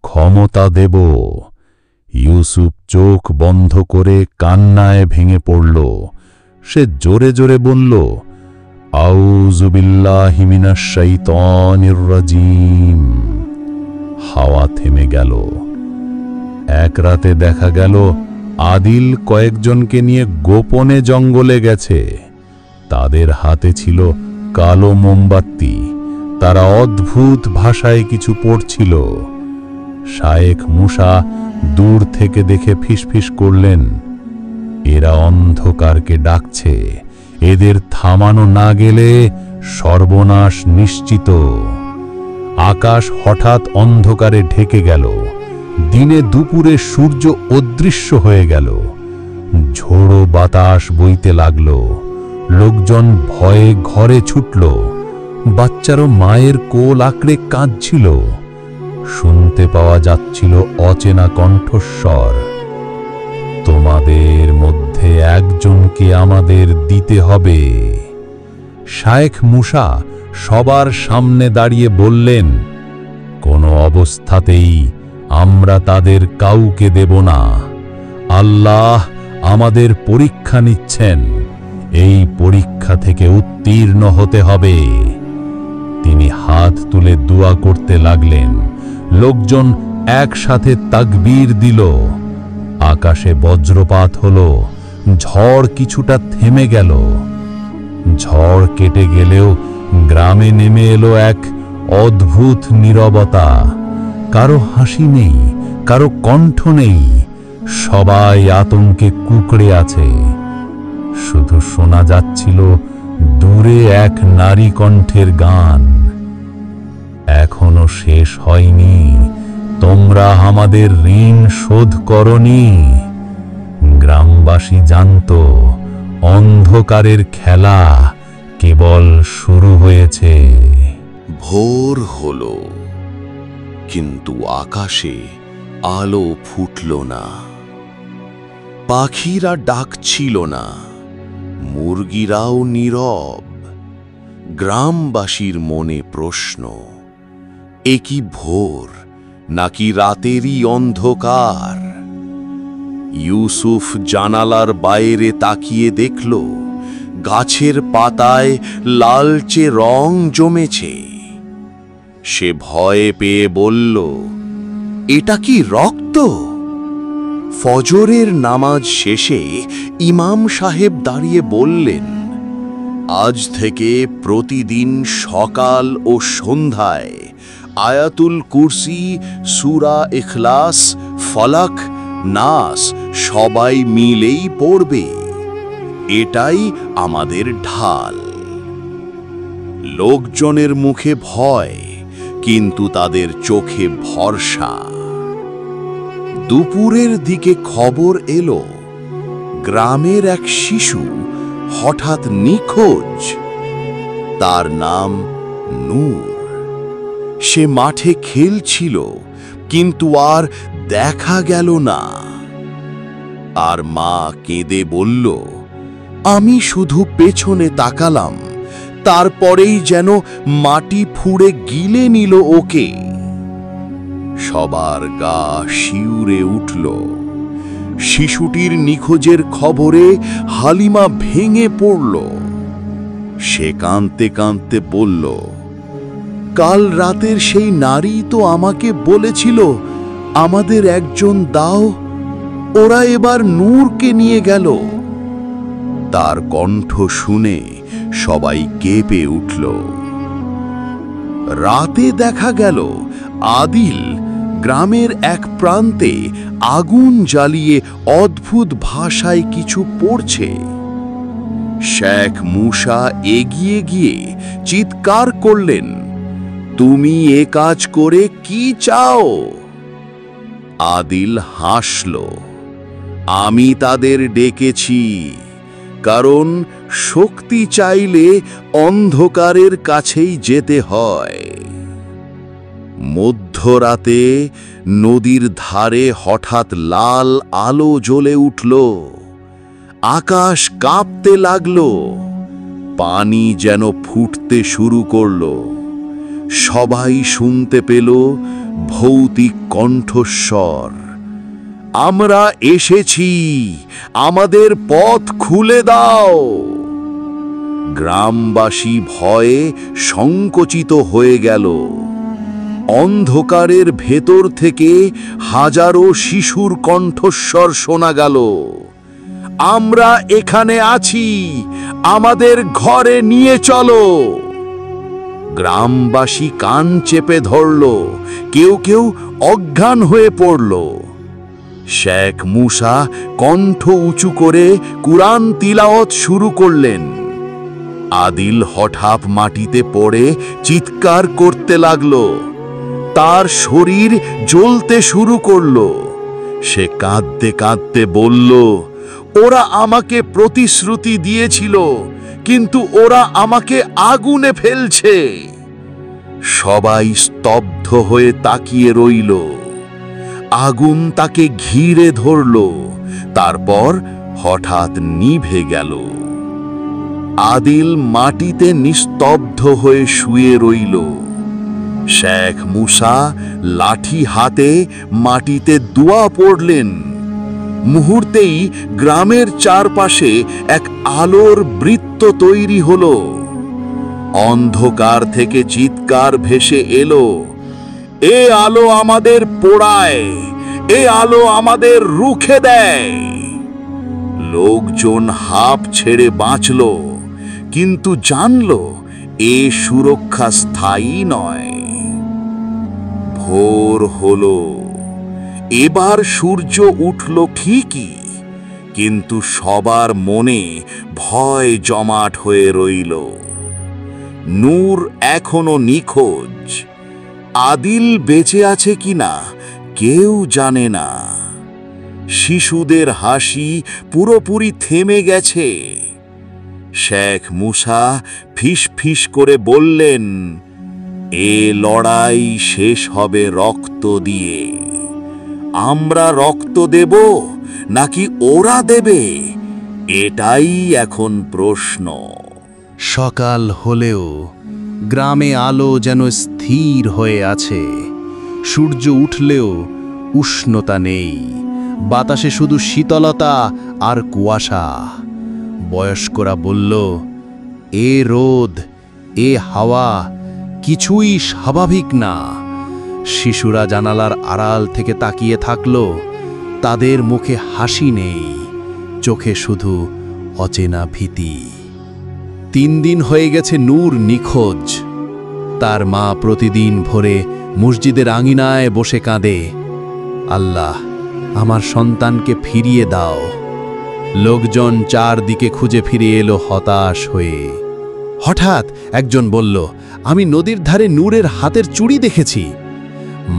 S1: ক্ষমতা দেব। ইউসুফ চোখ বন্ধ করে কান্নায় ভেঙে পড়ল। সে জোরে জোরে বলল, আউযু বিল্লাহি মিনাশ শাইতানির রাজিম। হাওয়া থেমে গেল। এক রাতে দেখা গেল আদিল কয়েকজনকে নিয়ে গোপনে জঙ্গলে গেছে। তাদের হাতে ছিল কালো মোমবাতি। তারা অদ্ভুত ভাষায় কিছু পড়ছিল। শায়েখ মুসা দূর থেকে দেখে ফিসফিস করলেন, এরা অন্ধকারকে ডাকছে। এদের থামানো না গেলে সর্বনাশ নিশ্চিত। আকাশ হঠাৎ অন্ধকারে ঢেকে গেল। দিনে দুপুরে সূর্য অদৃশ্য হয়ে গেল। ঝোড়ো বাতাস বইতে লাগল। লোকজন ভয়ে ঘরে ছুটল। বাচ্চারও মায়ের কোল আঁকড়ে কাঁদছিল। শুনতে পাওয়া যাচ্ছিল অচেনা কণ্ঠস্বর, তোমাদের মধ্যে একজনকে আমাদের দিতে হবে। শায়েখ মুসা সবার সামনে দাঁড়িয়ে বললেন, কোনো অবস্থাতেই আমরা তাদের কাউকে দেব না। আল্লাহ আমাদের পরীক্ষা নিচ্ছেন। এই পরীক্ষা থেকে উত্তীর্ণ হতে হবে। তিনি হাত তুলে দোয়া করতে লাগলেন। লোকজন একসাথে তাকবীর দিল। আকাশে বজ্রপাত হলো। ঝড় কিছুটা থেমে গেল। ঝড় কেটে গেলেও গ্রামে নেমে এলো এক
S2: অদ্ভুত নীরবতা, কারো হাসি নেই, কারো কণ্ঠ নেই, সবাই আতঙ্কে কুঁকড়ে আছে। শুধু শোনা যাচ্ছিল দূরে এক নারী কণ্ঠের গান, এখনো শেষ হয়নি, তোমরা আমাদের ঋণ শোধ করনি। গ্রামবাসী জানত অন্ধকারের খেলা কেবল শুরু হয়েছে।
S4: ভোর হলো, কিন্তু আকাশে আলো ফুটল না। পাখিরা ডাকছিল না, মুরগিরাও নীরব। গ্রামবাসীর মনে প্রশ্ন, এ কি ভোর নাকি রাতেরই অন্ধকার? ইউসুফ জানালার বাইরে তাকিয়ে দেখল গাছের পাতায় লালচে রং জমেছে। সে ভয়ে পেয়ে বলল, এটা কি রক্ত? ফজরের নামাজ শেষে ইমাম সাহেব দাঁড়িয়ে বললেন, আজ থেকে প্রতিদিন সকাল ও সন্ধ্যায় আয়াতুল কুরসি, সূরা ইখলাস, ফলাক, নাস সবাই মিলেই পড়বে। এটাই আমাদের ঢাল। লোকজনের মুখে ভয়, কিন্তু তাদের চোখে ভরসা। দুপুরের দিকে খবর এলো, গ্রামের এক শিশু হঠাৎ নিখোঁজ। তার নাম নূর। সে মাঠে খেলছিল, কিন্তু আর দেখা গেল না। আর মা কেঁদে বলল, আমি শুধু পেছনে তাকালাম, তারপরেই যেন মাটি ফুঁড়ে গিলে নিল ওকে। সবার গা শিউরে উঠল। শিশুটির নিখোঁজের খবরে হালিমা ভেঙে পড়ল। সে কাঁদতে কাঁদতে বলল, কাল রাতের সেই নারী তো আমাকে বলেছিল আমাদের একজন দাও, ওরা এবার নূরকে নিয়ে গেল। তার কণ্ঠ শুনে সবাই কেঁপে উঠল। রাতে দেখা গেল আদিল গ্রামের এক প্রান্তে আগুন জ্বালিয়ে অদ্ভুত ভাষায় কিছু পড়ছে। শেখ মুসা এগিয়ে গিয়ে চিৎকার করলেন, তুমি এ কাজ করে কি চাও? আদিল হাসল, আমি তাদের ডেকেছি, কারণ শক্তি চাইলে অন্ধকারের কাছেই যেতে হয়। মধ্যরাতে নদীর ধারে হঠাৎ লাল আলো জ্বলে উঠল। আকাশ কাঁপতে লাগল, পানি যেন ফুটতে শুরু করল। সবাই শুনতে পেল ভৌতিক কণ্ঠস্বর, আমরা এসেছি, আমাদের পথ খুলে দাও। গ্রামবাসী ভয়ে সংকুচিত হয়ে গেল। অন্ধকারের ভেতর থেকে হাজারো শিশুর কণ্ঠস্বর শোনা গেল, আমরা এখানে আছি, আমাদের ঘরে নিয়ে চলো। গ্রামবাসী কান চেপে ধরল, কেউ কেউ অজ্ঞান হয়ে পড়ল। শেখ মুসা কণ্ঠ উঁচু করে কুরআন তিলাওয়াত শুরু করলেন। আদিল হঠাৎ মাটিতে পড়ে চিৎকার করতে লাগল, তার শরীর জ্বলতে শুরু করল। সে কাঁদতে কাঁদতে বলল, ওরা আমাকে প্রতিশ্রুতি দিয়েছিল, কিন্তু ওরা আমাকে আগুনে ফেলছে। সবাই স্তব্ধ হয়ে তাকিয়ে রইল। আগুন তাকে ঘিরে ধরল, তারপর হঠাৎ নিভে গেল। আদিল মাটিতে নিস্তব্ধ হয়ে শুয়ে রইল। শেখ মুসা লাঠি হাতে মাটিতে দোয়া পড়লেন। মুহূর্তেই গ্রামের চারপাশে এক আলোর বৃত্ত তৈরি হলো। অন্ধকার থেকে চিৎকার ভেসে এলো, এ আলো আমাদের পোড়ায়, এ আলো আমাদের রুখে দেয়। লোকজন হাঁপ ছেড়ে বাঁচল, কিন্তু জানল এ সুরক্ষা স্থায়ী নয়।
S5: ভোর হলো। এবার সূর্য উঠল ঠিকই, কিন্তু সবার মনে ভয় জমাট হয়ে রইল। নূর এখনো নিখোঁজ। আদিল বেঁচে আছে কিনা কেউ জানে না। শিশুদের হাসি পুরোপুরি থেমে গেছে। শেখ মুসা ফিস ফিস করে বললেন, এ লড়াই শেষ হবে রক্ত দিয়ে। আমরা রক্ত দেব নাকি ওরা দেবে, এটাই এখন প্রশ্ন।
S1: সকাল হলেও গ্রামে আলো যেন স্থির হয়ে আছে। সূর্য উঠলেও উষ্ণতা নেই, বাতাসে শুধু শীতলতা আর কুয়াশা। বয়স্করা বলল, এ রোদ, এ হাওয়া কিছুই স্বাভাবিক না। শিশুরা জানালার আড়াল থেকে তাকিয়ে থাকল, তাদের মুখে হাসি নেই, চোখে শুধু অচেনা ভীতি। 3 দিন হয়ে গেছে নূর নিখোঁজ। তার মা প্রতিদিন ভোরে মসজিদের আঙিনায় বসে কাঁদে, আল্লাহ, আমার সন্তানকে ফিরিয়ে দাও। লোকজন চারদিকে খুঁজে ফিরে এলো হতাশ হয়ে। হঠাৎ একজন বলল, আমি নদীর ধারে নূরের হাতের চুড়ি দেখেছি।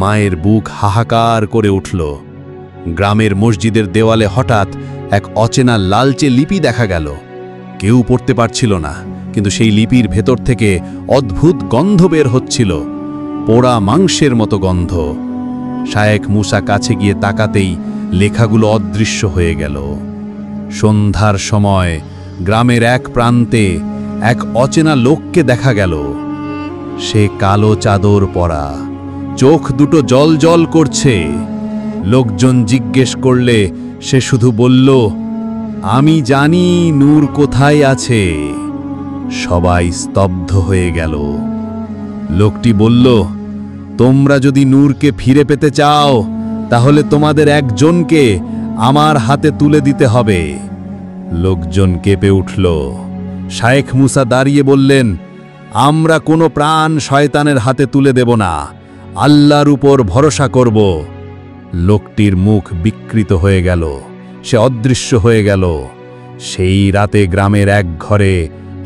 S1: মায়ের বুক হাহাকার করে উঠল। গ্রামের মসজিদের দেওয়ালে হঠাৎ এক অচেনা লালচে লিপি দেখা গেল। কেউ পড়তে পারছিল না, কিন্তু সেই লিপির ভেতর থেকে অদ্ভুত গন্ধ বের হচ্ছিল, পোড়া মাংসের মতো গন্ধ। শায়েখ মুসা কাছে গিয়ে তাকাতেই লেখাগুলো অদৃশ্য হয়ে গেল। সন্ধ্যার সময় গ্রামের এক প্রান্তে এক অচেনা লোককে দেখা গেল। সে কালো চাদর পরা, চোখ দুটো জল জল করছে। লোকজন জিজ্ঞেস করলে সে শুধু বলল, আমি জানি নূর কোথায় আছে। সবাই স্তব্ধ হয়ে গেল। লোকটি বলল, তোমরা যদি নূরকে ফিরে পেতে চাও, তাহলে তোমাদের একজনকে আমার হাতে তুলে দিতে হবে। লোকজন কেঁপে উঠল। শায়েখ মুসা দাঁড়িয়ে বললেন, আমরা কোনো প্রাণ শয়তানের হাতে তুলে দেব না, আল্লাহর উপর ভরসা করব। লোকটির মুখ বিকৃত হয়ে গেল, সে অদৃশ্য হয়ে গেল। সেই রাতে গ্রামের এক ঘরে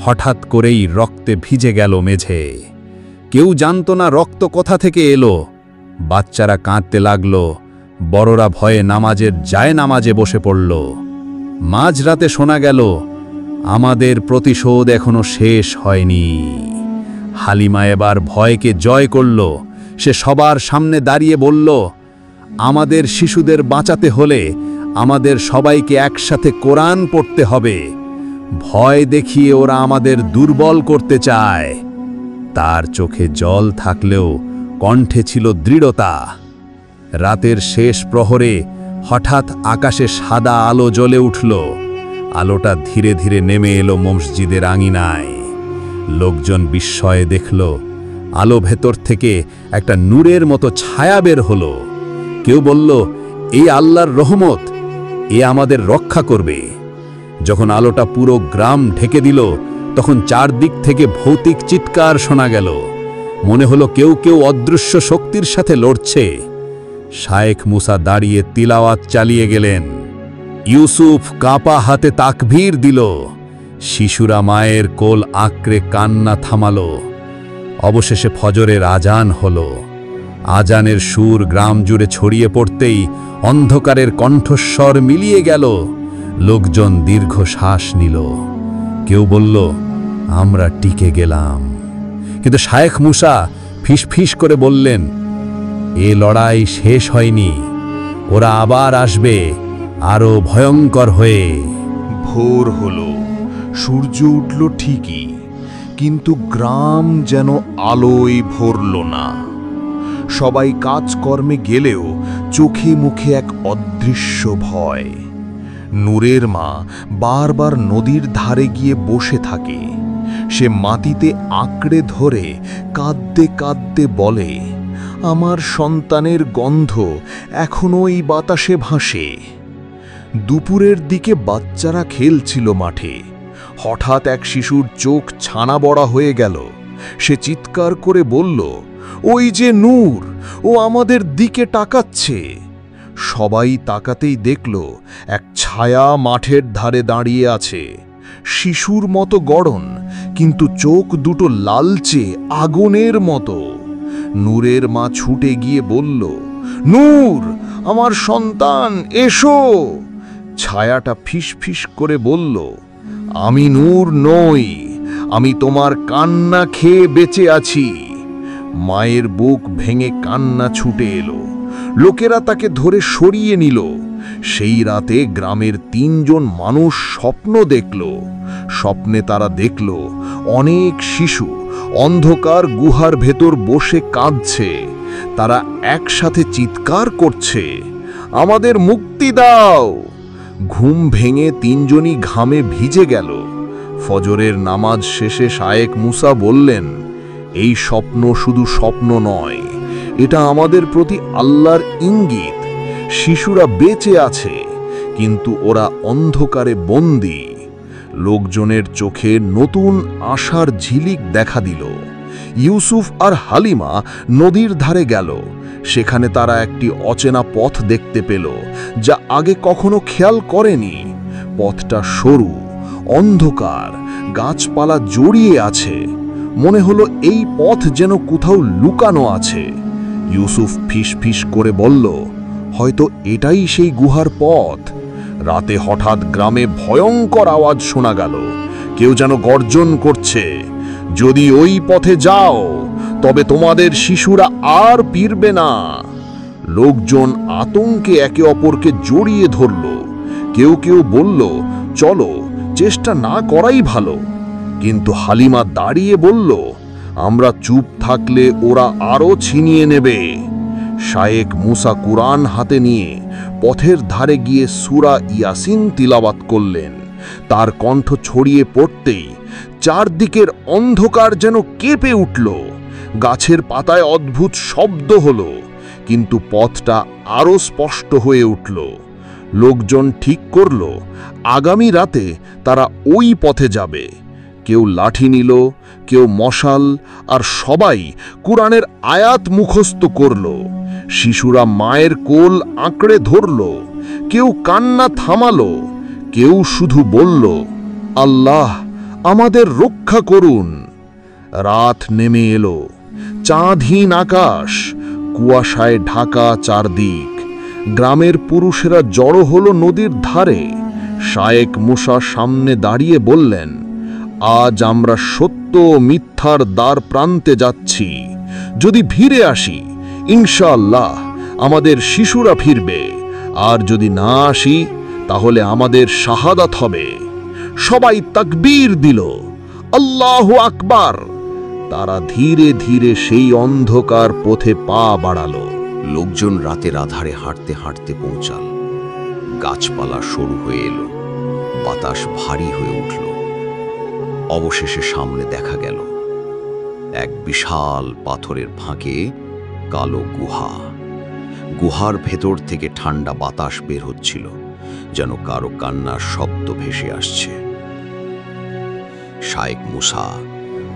S1: হঠাৎ করেই রক্তে ভিজে গেল মেঝে। কেউ জানত না রক্ত কোথা থেকে এলো। বাচ্চারা কাঁদতে লাগল, বড়রা ভয়ে নামাজের জায়নামাজে বসে পড়ল। মাঝরাতে শোনা গেল, আমাদের প্রতিশোধ এখনো শেষ হয়নি। হালিমা এবার ভয়কে জয় করল। সে সবার সামনে দাঁড়িয়ে বলল, আমাদের শিশুদের বাঁচাতে হলে আমাদের সবাইকে একসাথে কোরআন পড়তে হবে। ভয় দেখিয়ে ওরা আমাদের দুর্বল করতে চায়। তার চোখে জল থাকলেও কণ্ঠে ছিল দৃঢ়তা। রাতের শেষ প্রহরে হঠাৎ আকাশে সাদা আলো জ্বলে উঠল। আলোটা ধীরে ধীরে নেমে এলো মসজিদের আঙিনায়। লোকজন বিস্ময়ে দেখল, আলো ভেতর থেকে একটা নূরের মতো ছায়া বের হলো। কেউ বলল, এই আল্লাহর রহমত, এ আমাদের রক্ষা করবে। যখন আলোটা পুরো গ্রাম ঢেকে দিল, তখন চারদিক থেকে ভৌতিক চিৎকার শোনা গেল। মনে হলো কেউ কেউ অদৃশ্য শক্তির সাথে লড়ছে। শায়েখ মুসা দাঁড়িয়ে তিলাওয়াত চালিয়ে গেলেন। ইউসুফ কাঁপা হাতে তাকবীর দিল। শিশুরা মায়ের কোল আঁকড়ে কান্না থামালো। অবশেষে ফজরের আজান হলো। আজানের সুর গ্রাম জুড়ে ছড়িয়ে পড়তেই অন্ধকারের কণ্ঠস্বর মিলিয়ে গেল। লোকজন দীর্ঘ শ্বাস নিল। কেউ বলল, আমরা টিকে গেলাম। কিন্তু শায়েখ মুসা ফিসফিস করে বললেন, এ লড়াই শেষ হয়নি, ওরা আবার আসবে, আরো ভয়ঙ্কর হয়ে।
S3: ভোর হলো, সূর্য উঠল ঠিকই, কিন্তু গ্রাম যেন আলোয় ভরল না। সবাই কাজকর্মে গেলেও চোখে মুখে এক অদৃশ্য ভয়। নূরের মা বারবার নদীর ধারে গিয়ে বসে থাকে। সে মাটিতে আঁকড়ে ধরে কাঁদতে কাঁদতে বলে, আমার সন্তানের গন্ধ এখনো এই বাতাসে ভাসে। দুপুরের দিকে বাচ্চারা খেলছিল মাঠে। হঠাৎ এক শিশুর চোখ ছানা বড়া হয়ে গেল। সে চিৎকার করে বলল, ওই যে নূর, ও আমাদের দিকে তাকাচ্ছে। সবাই তাকাতেই দেখল এক ছায়া মাঠের ধারে দাঁড়িয়ে আছে, শিশুর মতো গড়ন, কিন্তু চোখ দুটো লালচে আগুনের মতো। নূরের মা ছুটে গিয়ে বলল, নূর, আমার সন্তান, এসো। ছায়াটা ফিসফিস করে বলল, আমি নূর নই, আমি তোমার কান্না খেয়ে বেঁচে আছি। মায়ের বুক ভেঙে কান্না ছুটে এলো। লোকেরা তাকে ধরে সরিয়ে নিল। সেই রাতে গ্রামের 3 জন মানুষ স্বপ্ন দেখল। স্বপ্নে তারা দেখল অনেক শিশু অন্ধকার গুহার ভেতর বসে কাঁদছে। তারা একসাথে চিৎকার করছে, আমাদের মুক্তি দাও। ঘুম ভেঙে 3 জনই ঘামে ভিজে গেল। ফজরের নামাজ শেষে শায়েখ মুসা বললেন, এই স্বপ্ন শুধু স্বপ্ন নয়, এটা আমাদের প্রতি আল্লাহর ইঙ্গিত। শিশুরা বেঁচে আছে, কিন্তু ওরা অন্ধকারে বন্দী। লোকজনের চোখে নতুন আশার ঝিলিক দেখা দিল। ইউসুফ আর হালিমা নদীর ধারে গেল। সেখানে তারা একটি অচেনা পথ দেখতে পেল, যা আগে কখনো খেয়াল করেনি। পথটা সরু, অন্ধকার, গাছপালা জড়িয়ে আছে। মনে হলো এই পথ যেন কোথাও লুকানো আছে। ইউসুফ ফিসফিস করে বলল, হয়তো এটাই সেই গুহার পথ। রাতে হঠাৎ গ্রামে ভয়ঙ্কর আওয়াজ শোনা গেল। কেউ যেন গর্জন করছে, যদি ওই পথে যাও তবে তোমাদের শিশুরা আর ফিরবে না। লোকজন আতঙ্কে একে অপরকে জড়িয়ে ধরল। কেউ কেউ বলল, চলো, চেষ্টা না করাই ভালো। কিন্তু হালিমা দাঁড়িয়ে বলল, আমরা চুপ থাকলে ওরা আরো ছিনিয়ে নেবে। শায়েখ মুসা কুরআন হাতে নিয়ে পথের ধারে গিয়ে সূরা ইয়াসিন তিলাওয়াত করলেন। তার কণ্ঠ ছড়িয়ে পড়তেই চারদিকের অন্ধকার যেন কেঁপে উঠল। গাছের পাতায় অদ্ভুত শব্দ হলো, কিন্তু পথটা আরো স্পষ্ট হয়ে উঠল। লোকজন ঠিক করল, আগামী রাতে তারা ওই পথে যাবে। কেউ লাঠি নিল, কেউ মশাল, আর সবাই কুরআনের আয়াত মুখস্থ করল। শিশুরা মায়ের কোল আঁকড়ে ধরল। কেউ কান্না থামালো, কেউ শুধু বলল, আল্লাহ আমাদের রক্ষা করুন। রাত নেমে এলো, চাঁদহীন আকাশ, কুয়াশায় ঢাকা চারদিক। গ্রামের পুরুষেরা জড়ো হলো নদীর ধারে। শায়েখ মুসা সামনে দাঁড়িয়ে বললেন, আজ আমরা সত্য ও মিথ্যার দ্বার প্রান্তে যাচ্ছি। যদি ফিরে আসি, ইনশাআল্লাহ আমাদের শিশুরা ফিরবে, আর যদি না আসি তাহলে আমাদের শাহাদাত হবে। সবাই তাকবীর দিল, আল্লাহু আকবার। তারা ধীরে ধীরে সেই অন্ধকার পথে পা বাড়ালো।
S1: লোকজন রাতের আধারে হাঁটতে হাঁটতে পৌঁছাল। গাছপালা সরু হয়ে এলো, বাতাস ভারী হয়ে উঠল। অবশেষে সামনে দেখা গেল এক বিশাল পাথরের ফাঁকে কালো গুহা। গুহার ভেতর থেকে ঠান্ডা বাতাস বের হচ্ছিল, যেন কারো কান্নার শব্দ ভেসে আসছে। শায়েখ মুসা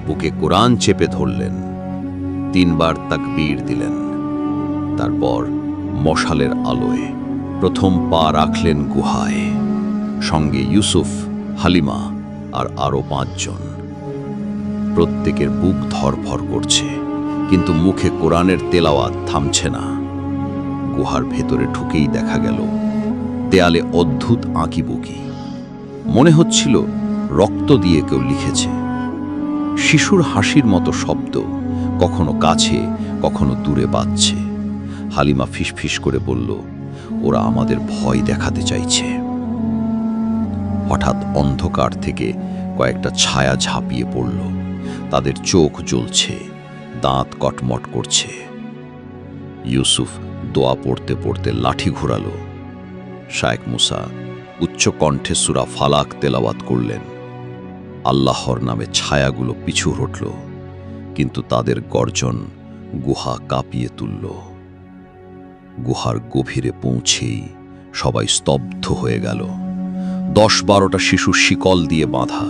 S1: বুকে কোরআন চেপে ধরলেন, 3 বার তাকবীর দিলেন। তারপর মশালের আলোয় প্রথম পা রাখলেন গুহায়। সঙ্গে ইউসুফ, হালিমা আর আরো 5 জন। প্রত্যেকের বুক ধরফর করছে, কিন্তু মুখে কোরআনের তেলাওয়াত থামছে না। গুহার ভেতরে ঢুকেই দেখা গেল দেয়ালে অদ্ভুত আঁকিবুকি। মনে হচ্ছিল রক্ত দিয়ে কেউ লিখেছে। শিশুর হাসির মতো শব্দ কখনো কাছে, কখনো দূরে বাজছে। হালিমা ফিসফিস করে বলল, ওরা আমাদের ভয় দেখাতে চাইছে। হঠাৎ অন্ধকার থেকে কয়েকটা ছায়া ঝাঁপিয়ে পড়ল। তাদের চোখ জ্বলছে, দাঁত কটমট করছে। ইউসুফ দোয়া পড়তে পড়তে লাঠি ঘোরালো। শায়েখ মুসা উচ্চ কণ্ঠে সূরা ফালাক তেলাওয়াত করলেন। আল্লাহর নামে ছায়াগুলো পিছু হটল, কিন্তু তাদের গর্জন গুহা কাঁপিয়ে তুলল। গুহার গভীরে পৌঁছেই সবাই স্তব্ধ হয়ে গেল। 10-12টা শিশু শিকল দিয়ে বাঁধা,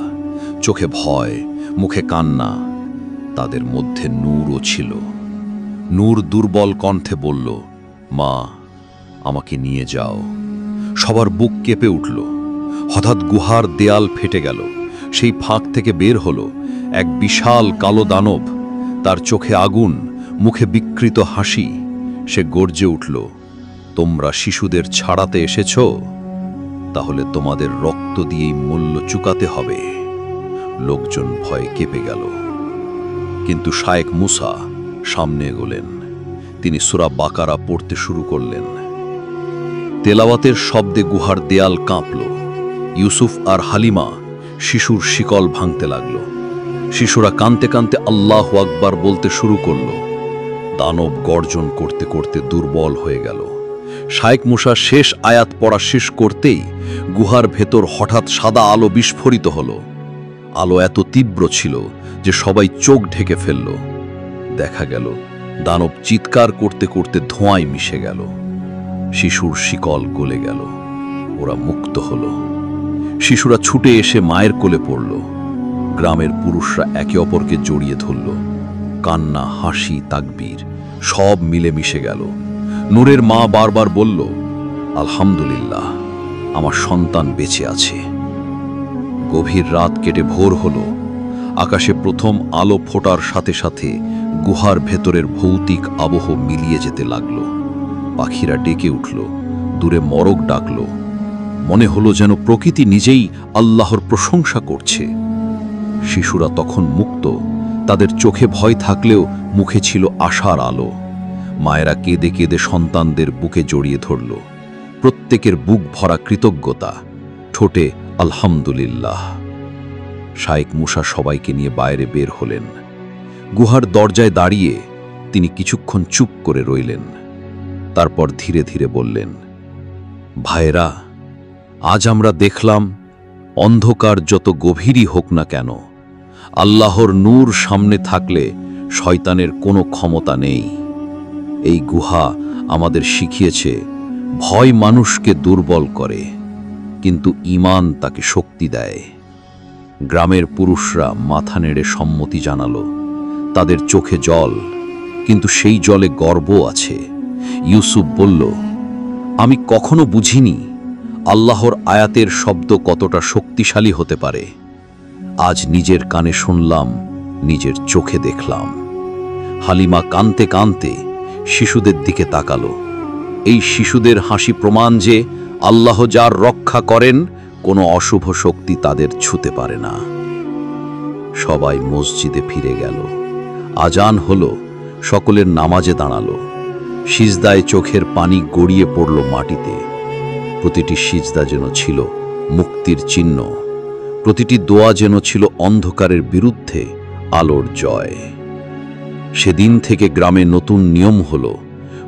S1: চোখে ভয়, মুখে কান্না। তাদের মধ্যে নূরও ছিল।
S4: নূর দুর্বল কণ্ঠে বলল, মা, আমাকে নিয়ে যাও। সবার বুক কেঁপে উঠল। হঠাৎ গুহার দেয়াল ফেটে গেল। সেই ফাঁক থেকে বের হলো এক বিশাল কালো দানব। তার চোখে আগুন, মুখে বিকৃত হাসি। সে গর্জে উঠল, তোমরা শিশুদের ছাড়াতে এসেছ? তাহলে তোমাদের রক্ত দিয়েই মূল্য চুকাতে হবে। লোকজন ভয়ে কেঁপে গেল। কিন্তু শায়েখ মুসা সামনে এগোলেন। তিনি সূরা বাকারা পড়তে শুরু করলেন। তেলাওয়াতের শব্দে গুহার দেয়াল কাঁপল। ইউসুফ আর হালিমা শিশুর শিকল ভাঙতে লাগল। শিশুরা কাঁদতে কাঁদতে আল্লাহু আকবার বলতে শুরু করল। দানব গর্জন করতে করতে দুর্বল হয়ে গেল। শায়েখ মুসা শেষ আয়াত পড়া শেষ করতেই গুহার ভেতর হঠাৎ সাদা আলো বিস্ফোরিত হল। আলো এত তীব্র ছিল যে সবাই চোখ ঢেকে ফেলল। দেখা গেল দানব চিৎকার করতে করতে ধোঁয়ায় মিশে গেল। শিশুর শিকল গলে গেল। ওরা মুক্ত হল। শিশুরা ছুটে এসে মায়ের কোলে পড়ল। গ্রামের পুরুষরা একে অপরকে জড়িয়ে ধরল। কান্না, হাসি, তাকবীর সব মিলে মিশে গেল। নূরের মা বারবার বলল, আলহামদুলিল্লাহ, আমার সন্তান বেঁচে আছে। গভীর রাত কেটে ভোর হল। আকাশে প্রথম আলো ফোটার সাথে সাথে গুহার ভেতরের ভৌতিক আবহ মিলিয়ে যেতে লাগল। পাখিরা ডেকে উঠল, দূরে মরক ডাকল। মনে হলো যেন প্রকৃতি নিজেই আল্লাহর প্রশংসা করছে। শিশুরা তখন মুক্ত। তাদের চোখে ভয় থাকলেও মুখে ছিল আশার আলো। মায়েরা কেঁদে কেঁদে সন্তানদের বুকে জড়িয়ে ধরল। প্রত্যেকের বুক ভরা কৃতজ্ঞতা, ঠোঁটে আলহামদুলিল্লাহ। শায়েখ মুসা সবাইকে নিয়ে বাইরে বের হলেন। গুহার দরজায় দাঁড়িয়ে তিনি কিছুক্ষণ চুপ করে রইলেন। তারপর ধীরে ধীরে বললেন, ভাইরা, আজ আমরা দেখলাম অন্ধকার যত গভীরই হোক না কেন, আল্লাহর নূর সামনে থাকলে শয়তানের কোনো ক্ষমতা নেই। এই গুহা আমাদের শিখিয়েছে ভয় মানুষকে দুর্বল করে, কিন্তু ঈমান তাকে শক্তি দেয়। গ্রামের পুরুষরা মাথা নেড়ে সম্মতি জানালো। তাদের চোখে জল, কিন্তু সেই জলে গর্ব আছে। ইউসুফ বলল, আমি কখনো বুঝিনি আল্লাহর আয়াতের শব্দ কতটা শক্তিশালী হতে পারে। আজ নিজের কানে শুনলাম, নিজের চোখে দেখলাম। হালিমা কাঁদতে কাঁদতে শিশুদের দিকে তাকালো। এই শিশুদের হাসি প্রমাণ যে আল্লাহ যার রক্ষা করেন, কোনো অশুভ শক্তি তাদের ছুঁতে পারে না। সবাই মসজিদে ফিরে গেল। আজান হলো, সকলের নামাজে দাঁড়ালো। সিজদায় চোখের পানি গড়িয়ে পড়ল মাটিতে। প্রতিটি সিজদা যেন ছিল মুক্তির চিহ্ন। প্রতিটি দোয়া যেন ছিল অন্ধকারের বিরুদ্ধে আলোর জয়। সেদিন থেকে গ্রামে নতুন নিয়ম হলো,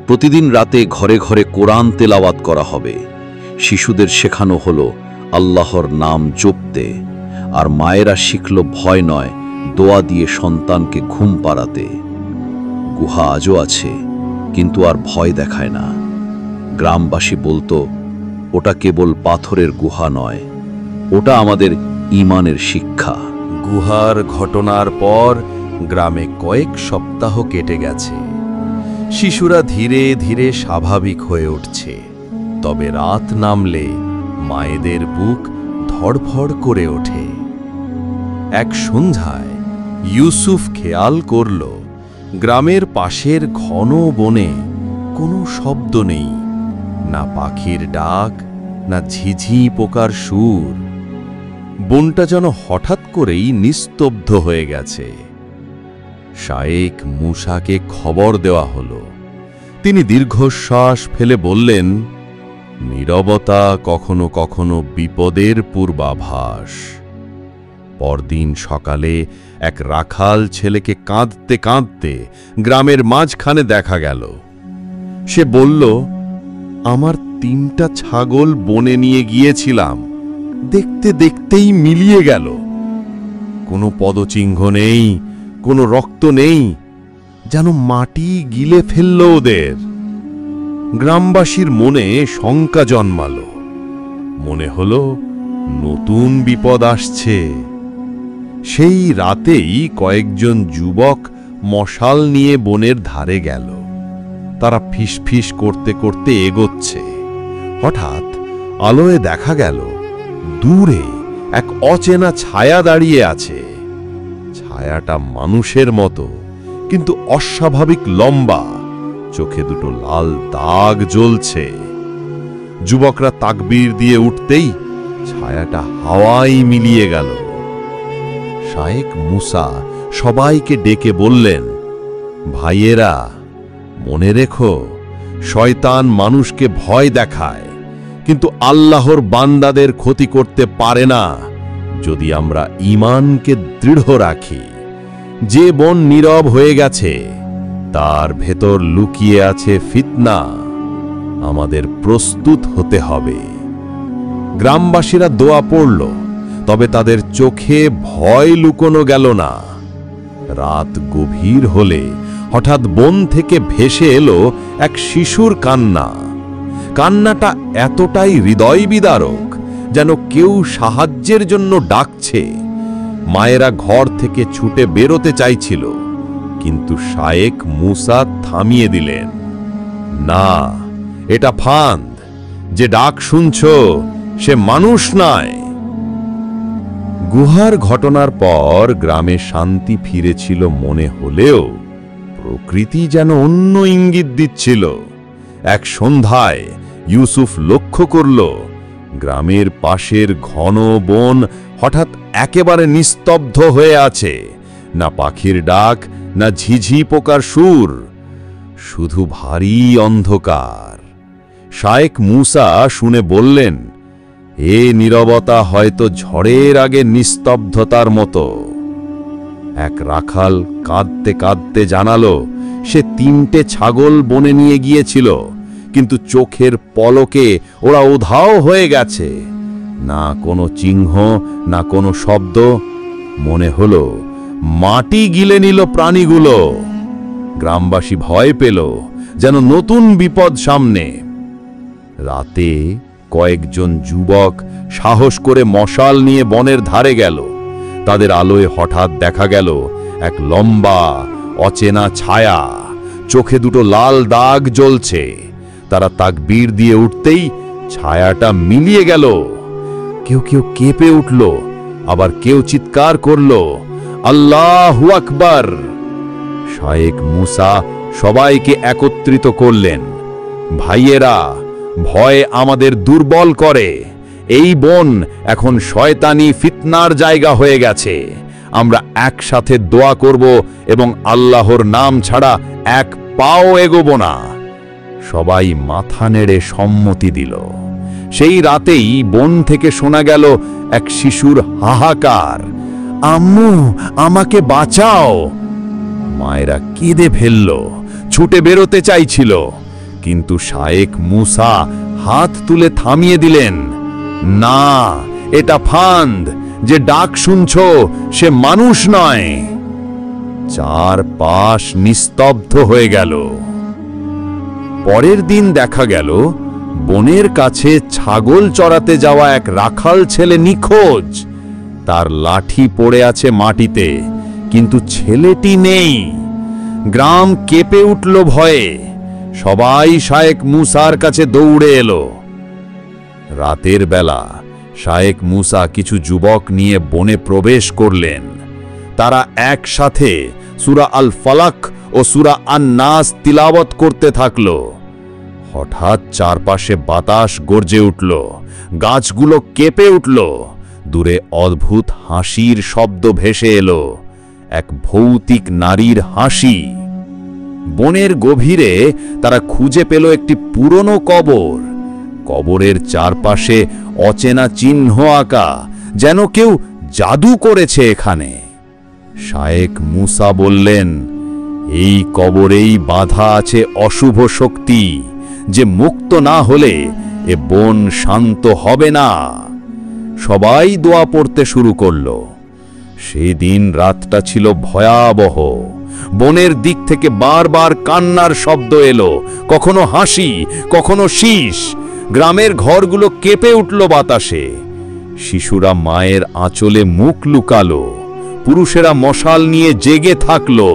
S4: প্রতিদিন রাতে ঘরে ঘরে কোরআন তেলাওয়াত করা হবে। শিশুদের শেখানো হলো আল্লাহর নাম জপতে, আর মায়েরা শিখল ভয় নয়, দোয়া দিয়ে সন্তানকে ঘুম পাড়াতে। গুহা আজও আছে, কিন্তু আর ভয় দেখায় না। গ্রামবাসী বলতো, ওটা কেবল পাথরের গুহা নয়, ওটা আমাদের ঈমানের শিক্ষা।
S6: গুহার ঘটনার পর গ্রামে কয়েক সপ্তাহ কেটে গেছে। শিশুরা ধীরে ধীরে স্বাভাবিক হয়ে উঠছে। তবে রাত নামলে মায়েদের বুক ধড়ফড় করে ওঠে। এক সন্ধ্যায় ইউসুফ খেয়াল করল, গ্রামের পাশের ঘন বনে কোনো শব্দ নেই, না পাখির ডাক, না ঝিঝি পোকার সুর। বনটা যেন হঠাৎ করেই নিস্তব্ধ হয়ে গেছে। শায়েখ মুসাকে খবর দেওয়া হলো। তিনি দীর্ঘশ্বাস ফেলে বললেন, নীরবতা কখনো কখনো বিপদের পূর্বাভাস। পরদিন সকালে এক রাখাল ছেলেকে কাঁদতে কাঁদতে গ্রামের মাঝখানে দেখা গেল। সে বলল, আমার 3টা ছাগল বনে নিয়ে গিয়েছিলাম, দেখতে দেখতেই মিলিয়ে গেল। কোনো পদচিহ্ন নেই, কোনো রক্ত নেই, যেন মাটি গিলে ফেলল ওদের। গ্রামবাসীর মনে শঙ্কা জন্মালো। মনে হলো নতুন বিপদ আসছে। সেই রাতেই কয়েকজন যুবক মশাল নিয়ে বনের ধারে গেল। তারা ফিসফিস করতে করতে এগোচ্ছে। হঠাৎ আলোয় দেখা গেল দূরে এক অচেনা ছায়া দাঁড়িয়ে আছে। ছায়াটা মানুষের মতো, কিন্তু অস্বাভাবিক লম্বা, চোখে দুটো লাল দাগ জ্বলছে। যুবকরা তাকবীর দিয়ে উঠতেই ছায়াটা হাওয়ায় মিলিয়ে গেল। শায়েখ মুসা সবাইকে ডেকে বললেন, ভাইয়েরা, মনে রেখো, শয়তান মানুষকে ভয় দেখায়, কিন্তু আল্লাহর বান্দাদের ক্ষতি করতে পারে না যদি আমরা ঈমানকে দৃঢ় রাখি। যে বন নীরব হয়ে গেছে তার ভেতর লুকিয়ে আছে ফিতনা। আমাদের প্রস্তুত হতে হবে। গ্রামবাসীরা দোয়া পড়ল, তবে তাদের চোখে ভয় লুকোনো গেল না। রাত গভীর হলে হঠাৎ বন থেকে ভেসে এলো এক শিশুর কান্না। কান্নাটা এতটাই হৃদয় বিদারক, যেন কেউ সাহায্যের জন্য ডাকছে। মায়েরা ঘর থেকে ছুটে বেরোতে চাইছিল, কিন্তু শায়েখ মুসা থামিয়ে দিলেন। না, এটা ফাঁদ। যে ডাক শুনছ সে মানুষ নয়। গুহার ঘটনার পর গ্রামে শান্তি ফিরেছিল মনে হলেও প্রকৃতি যেন অন্য ইঙ্গিত দিচ্ছিল। এক সন্ধ্যায় ইউসুফ লক্ষ্য করল গ্রামের পাশের ঘন বন হঠাৎ একেবারে নিস্তব্ধ হয়ে আছে। না পাখির ডাক, না ঝিঝি পোকার সুর, শুধু ভারী অন্ধকার। শায়েখ মুসা শুনে বললেন, এ নীরবতা হয়তো ঝড়ের আগে নিস্তব্ধতার মতো। এক রাখাল কাঁদতে কাঁদতে জানালো সে 3টে ছাগল বনে নিয়ে গিয়েছিল, কিন্তু চোখের পলকে ওরা উধাও হয়ে গেছে। না কোনো চিহ্ন, না কোনো শব্দ। মনে হলো মাটি গিলে নিল প্রাণীগুলো। গ্রামবাসী ভয় পেল, যেন নতুন বিপদ সামনে। রাতে কয়েকজন যুবক সাহস করে মশাল নিয়ে বনের ধারে গেল। তাদের আলোয় হঠাৎ দেখা গেল এক লম্বা অচেনা ছায়া, চোখে দুটো লাল দাগ জ্বলছে। তারা তাকবীর দিয়ে উঠতেই ছায়াটা মিলিয়ে গেল। কেউ কেউ কেঁপে উঠল, আবার কেউ চিৎকার করল, আল্লাহু আকবার। শায়েখ মুসা সবাইকে একত্রিত করলেন। ভাইয়েরা, ভয় আমাদের দুর্বল করে। এই বন এখন শয়তানি ফিতনার জায়গা হয়ে গেছে। আমরা একসাথে দোয়া করব এবং আল্লাহর নাম ছাড়া এক পাও এগোব না। সবাই মাথা নেড়ে সম্মতি দিল। সেই রাতেই বন থেকে শোনা গেল এক শিশুর হাহাকার, আম্মু, আমাকে বাঁচাও। মায়েরা কেঁদে ফেলল, ছুটে বেরোতে চাইছিল, কিন্তু শায়েখ মুসা হাত তুলে থামিয়ে দিলেন। না, এটা ফাঁদ। যে ডাক শুনছ সে মানুষ নয়। চারপাশ নিস্তব্ধ হয়ে গেল। পরের দিন দেখা গেল বনের কাছে ছাগল চড়াতে যাওয়া এক রাখাল ছেলে নিখোঁজ। তার লাঠি পড়ে আছে মাটিতে, কিন্তু ছেলেটি নেই। গ্রাম কেঁপে উঠল ভয়ে। সবাই শায়েখ মুসার কাছে দৌড়ে এলো। রাতের বেলা শায়েখ মুসা কিছু যুবক নিয়ে বনে প্রবেশ করলেন। তারা একসাথে সূরা আল ফালাক ও সূরা আন নাস তিলাওয়াত করতে থাকল। হঠাৎ চারপাশে বাতাস গর্জে উঠল, গাছগুলো কেঁপে উঠল। দূরে অদ্ভুত হাসির শব্দ ভেসে এলো, এক ভৌতিক নারীর হাসি। বনের গভীরে তারা খুঁজে পেল একটি পুরনো কবর। কবরের চারপাশে অচেনা চিহ্ন আঁকা, যেন কেউ জাদু করেছে এখানে। শায়েখ মুসা বললেন, এই কবরেই বাঁধা আছে অশুভ শক্তি, যে মুক্ত না হলে এ বন শান্ত হবে না। সবাই দোয়া পড়তে শুরু করল। সেই দিন রাতটা ছিল ভয়াবহ। বনের দিক থেকে বারবার কান্নার শব্দ এলো, কখনো হাসি, কখনো শীষ। গ্রামের ঘরগুলো কেঁপে উঠল বাতাসে। শিশুরা মায়ের আঁচলে মুখ লুকালো, পুরুষেরা মশাল নিয়ে জেগে থাকলো।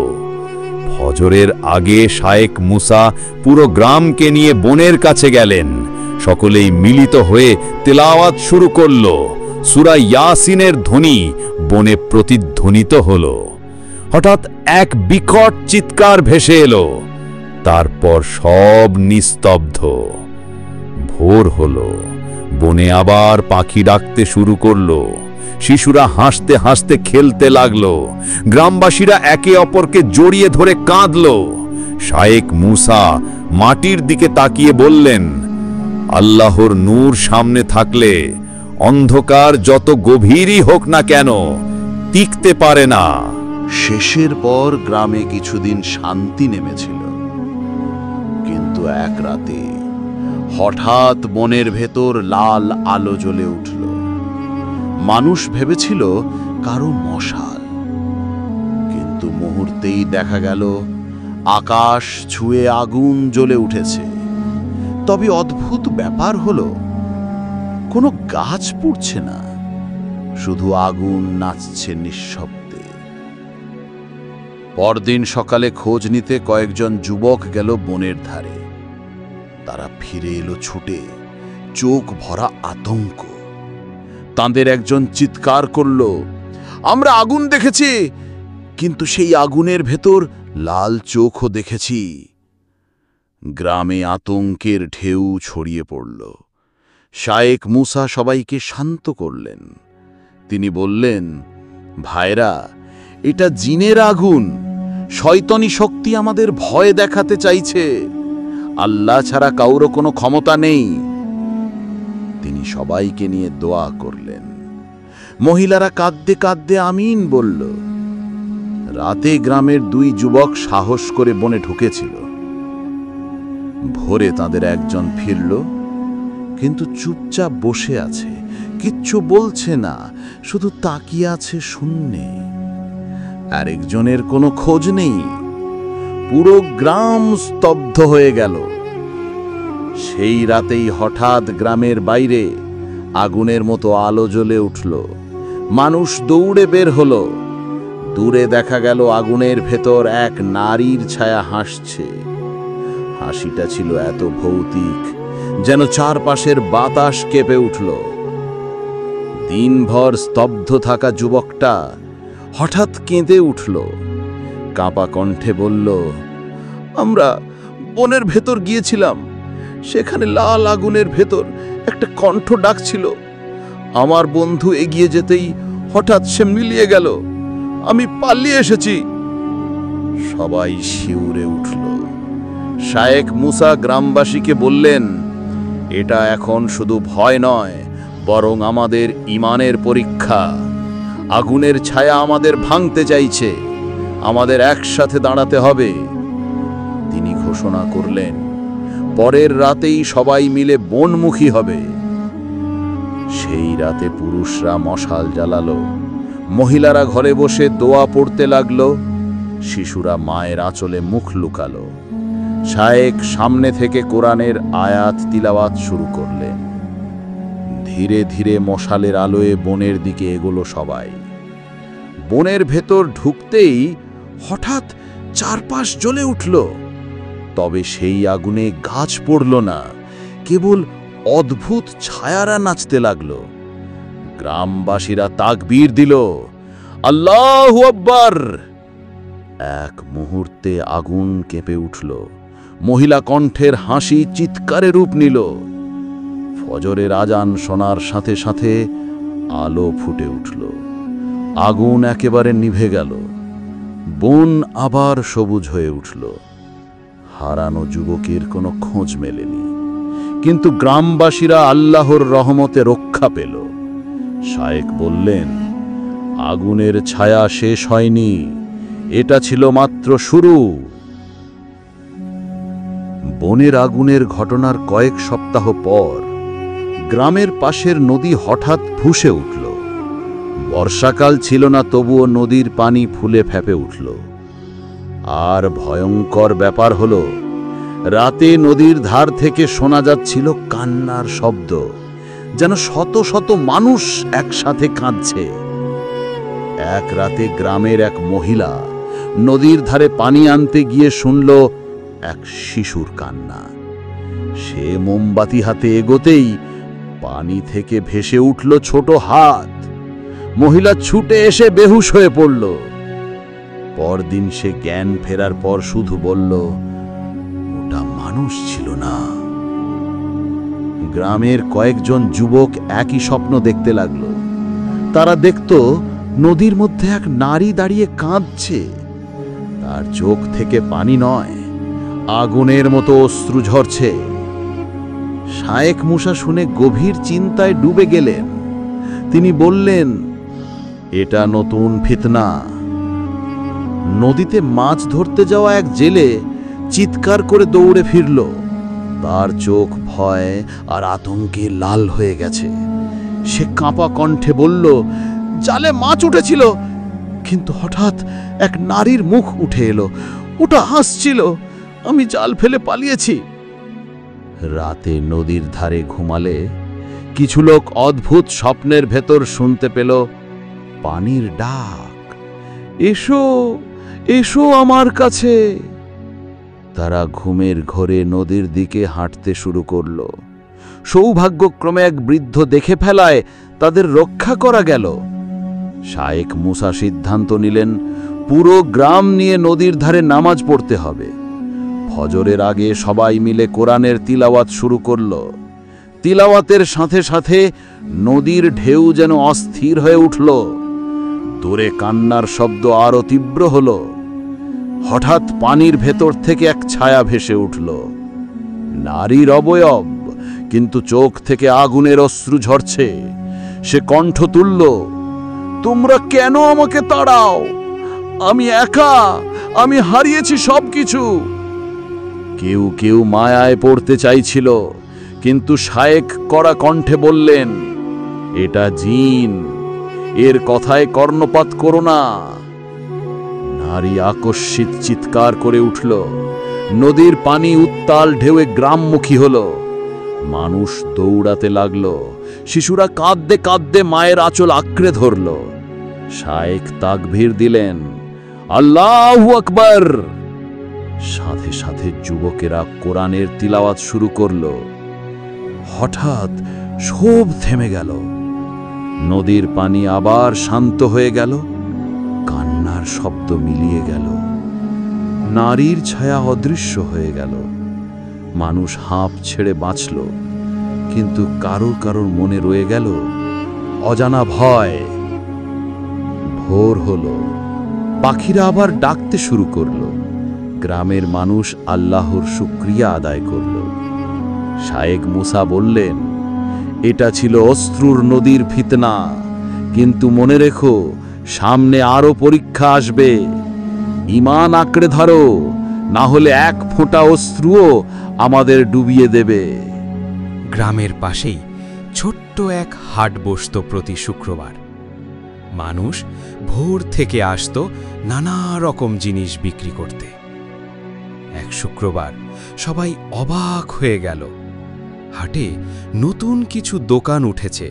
S6: ফজরের আগে শায়েখ মুসা পুরো গ্রামকে নিয়ে বনের কাছে গেলেন। সকলেই মিলিত হয়ে তেলাওয়াত শুরু করল। সূরা ইয়াসিনের ধ্বনি বনে প্রতিধ্বনিত হল। হঠাৎ এক বিকট চিৎকার ভেসে এলো, তারপর সব নিস্তব্ধ। ভোর হলো, বনে আবার পাখি ডাকতে শুরু করলো। শিশুরা হাসতে হাসতে খেলতে লাগলো। গ্রামবাসীরা একে অপরকে জড়িয়ে ধরে কাঁদলো। শায়েখ মুসা মাটির দিকে তাকিয়ে বললেন, আল্লাহর নূর সামনে থাকলে অন্ধকার যত গভীরই হোক না কেন টিকতে পারে না।
S7: শেষের পর গ্রামে কিছুদিন শান্তি নেমেছিল, কিন্তু এক রাতে হঠাৎ বনের ভেতর লাল আলো জ্বলে উঠল। মানুষ ভেবেছিল কারো মশাল, কিন্তু মুহূর্তেই দেখা গেল আকাশ ছুঁয়ে আগুন জ্বলে উঠেছে। তবে অদ্ভুত ব্যাপার হলো, কোনো গাছ পুড়ছে না, শুধু আগুন নাচছে নিঃশব্দে। পরদিন সকালে খোঁজ নিতে কয়েকজন যুবক গেল বনের ধারে। তারা ফিরে এলো ছুটে, চোখ ভরা আতঙ্ক। তাদের একজন চিৎকার করল, আমরা আগুন দেখেছি, কিন্তু সেই আগুনের ভেতর লাল চোখও দেখেছি। গ্রামে আতঙ্কের ঢেউ ছড়িয়ে পড়ল। শায়েখ মুসা সবাইকে শান্ত করলেন। তিনি বললেন, ভাইরা, এটা জিনের আগুন। শয়তানি শক্তি আমাদের ভয় দেখাতে চাইছে। আল্লাহ ছাড়া কারো কোনো ক্ষমতা নেই। তিনি সবাইকে নিয়ে দোয়া করলেন। মহিলারা কাঁদতে কাঁদতে আমিন বলল। রাতে গ্রামের দুই যুবক সাহস করে বনে ঢুকেছিল। ভোরে তাদের একজন ফিরল, কিন্তু চুপচাপ বসে আছে, কিচ্ছু বলছে না, শুধু তাকিয়ে আছে শূন্যে। আরেকজনের কোনো খোঁজ নেই। পুরো গ্রাম স্তব্ধ হয়ে গেল। সেই রাতেই হঠাৎ গ্রামের বাইরে আগুনের মতো আলো জ্বলে উঠল। মানুষ দৌড়ে বের হলো। দূরে দেখা গেল আগুনের ভেতর এক নারীর ছায়া হাসছে। হাসিটা ছিল এত ভৌতিক, যেন চারপাশের বাতাস কেঁপে উঠল। দিনভর স্তব্ধ থাকা যুবকটা হঠাৎ কেঁদে উঠল। কাঁপা কণ্ঠে বলল, আমরা বনের ভেতর গিয়েছিলাম। সেখানে লাল আগুনের ভেতর একটা কণ্ঠ ডাকছিল। আমার বন্ধু এগিয়ে যেতেই হঠাৎ সে মিলিয়ে গেল। আমি পালিয়ে এসেছি। সবাই শিউরে উঠল। শায়েখ মুসা গ্রামবাসীকে বললেন, এটা এখন শুধু ভয় নয়, বরং আমাদের ঈমানের পরীক্ষা। আগুনের ছায়া আমাদের ভাঙতে চাইছে। আমাদের একসাথে দাঁড়াতে হবে। তিনি ঘোষণা করলেন, পরের রাতেই সবাই মিলে বনমুখী হবে। সেই রাতে পুরুষরা মশাল জ্বালালো, মহিলারা ঘরে বসে দোয়া পড়তে লাগলো, শিশুরা মায়ের আঁচলে মুখ লুকালো। শায়েখ সামনে থেকে কোরআনের আয়াত তিলাওয়াত শুরু করলেন। ধীরে ধীরে মশালের আলোয় বনের দিকে এগোলো সবাই। বনের ভেতর ঢুকতেই হঠাৎ চারপাশ জ্বলে উঠল। তবে সেই আগুনে গাছ পড়ল না, কেবল অদ্ভুত ছায়ারা নাচতে লাগল। গ্রামবাসীরা তাকবীর দিল, আল্লাহু আকবার। এক মুহূর্তে আগুন কেঁপে উঠল। মহিলা কণ্ঠের হাসি চিৎকারে রূপ নিল। ফজরের আজান শোনার সাথে সাথে আলো ফুটে উঠল। আগুন একেবারে নিভে গেল। বন আবার সবুজ হয়ে উঠল। হারানো যুবকের কোনো খোঁজ মেলেনি, কিন্তু গ্রামবাসীরা আল্লাহর রহমতে রক্ষা পেল। শায়েখ বললেন, আগুনের ছায়া শেষ হয়নি, এটা ছিল মাত্র শুরু। বনের আগুনের ঘটনার কয়েক সপ্তাহ পর গ্রামের পাশের নদী হঠাৎ ফুঁসে উঠল। বর্ষাকাল ছিল না, তবুও নদীর পানি ফুলে ফেঁপে উঠল। আর ভয়ঙ্কর ব্যাপার হলো, রাতে নদীর ধার থেকে শোনা যাচ্ছিল কান্নার শব্দ, যেন শত শত মানুষ একসাথে কাঁদছে। এক রাতে গ্রামের এক মহিলা নদীর ধারে পানি আনতে গিয়ে শুনল এক শিশুর কান্না। সে মোমবাতি হাতে এগোতেই পানি থেকে ভেসে উঠল ছোট হাত। মহিলা ছুটে এসে বেহুশ হয়ে পড়ল। পরদিন সে জ্ঞান ফেরার পর শুধু বলল, ওটা মানুষ ছিল না। গ্রামের কয়েকজন যুবক একই স্বপ্ন দেখতে লাগল। তারা দেখত নদীর মধ্যে এক নারী দাঁড়িয়ে কাঁদছে। তার চোখ থেকে পানি নয়, আগুনের মতো অশ্রু ঝরছে। শায়েখ মুসা শুনে গভীর চিন্তায় ডুবে গেলেন। তিনি বললেন, এটা নতুন ফিতনা। নদীতে মাছ ধরতে যাওয়া এক জেলে চিৎকার করে দৌড়ে ফিরল। তার চোখ ভয় আর আতঙ্কে লাল হয়ে গেছে। সে কাঁপা কণ্ঠে বলল, জালে মাছ উঠেছিল, কিন্তু হঠাৎ এক নারীর মুখ উঠে এলো। ওটা হাসছিল। আমি জাল ফেলে পালিয়েছি। রাতে নদীর ধারে ঘুমালে কিছু লোক অদ্ভুত স্বপ্নের ভেতর শুনতে পেল পানির ডাক, এসো এসো আমার কাছে। তারা ঘুমের ঘোরে নদীর দিকে হাঁটতে শুরু করল। সৌভাগ্যক্রমে এক বৃদ্ধ দেখে ফেলায় তাদের রক্ষা করা গেল। শায়েখ মুসা সিদ্ধান্ত নিলেন, পুরো গ্রাম নিয়ে নদীর ধারে নামাজ পড়তে হবে। ফজরের আগে সবাই মিলে কোরআনের তিলাওয়াত শুরু করল। তিলাওয়াতের সাথে সাথে নদীর ঢেউ যেন অস্থির হয়ে উঠল। দূরে কান্নার শব্দ আরো তীব্র হল। হঠাৎ পানির ভেতর থেকে এক ছায়া ভেসে উঠল। নারীর অবয়ব, কিন্তু চোখ থেকে আগুনের অশ্রু ঝরছে। সে কণ্ঠ তুলল, তোমরা কেন আমাকে তাড়াও? আমি একা, আমি হারিয়েছি সবকিছু। কেউ কেউ মায়ায় পড়তে চাইছিল, কিন্তু শায়েখ কড়া কণ্ঠে বললেন, এটা জিন, এর কথায় কর্ণপাত করো না। নারী আকস্মিক চিৎকার করে উঠল। নদীর পানি উত্তাল ঢেউয়ে গ্রামমুখী হল। মানুষ দৌড়াতে লাগল। শিশুরা কাঁদতে কাঁদতে মায়ের আঁচল আঁকড়ে ধরল। শায়েখ তাকবীর দিলেন, আল্লাহু আকবার। সাথে সাথে যুবকেরা কোরআনের তিলাওয়াত শুরু করল। হঠাৎ সব থেমে গেল। নদীর পানি আবার শান্ত হয়ে গেল। কান্নার শব্দ মিলিয়ে গেল। নারীর ছায়া অদৃশ্য হয়ে গেল। মানুষ হাঁপ ছেড়ে বাঁচল, কিন্তু কারোর কারোর মনে রয়ে গেল অজানা ভয়। ভোর হলো, পাখিরা আবার ডাকতে শুরু করল। গ্রামের মানুষ আল্লাহর শুকরিয়া আদায় করল। শায়েখ মুসা বললেন, এটা ছিল অশ্রুর নদীর ফিতনা, কিন্তু মনে রেখো, সামনে আরো পরীক্ষা আসবে। ঈমান আঁকড়ে ধরো, না হলে এক ফোঁটা অশ্রুও আমাদের ডুবিয়ে দেবে।
S1: গ্রামের পাশেই ছোট্ট এক হাট বসত প্রতি শুক্রবার। মানুষ ভোর থেকে আসত নানা রকম জিনিস বিক্রি করতে। এক শুক্রবার সবাই অবাক হয়ে গেল। হাটে নতুন কিছু দোকান উঠেছে।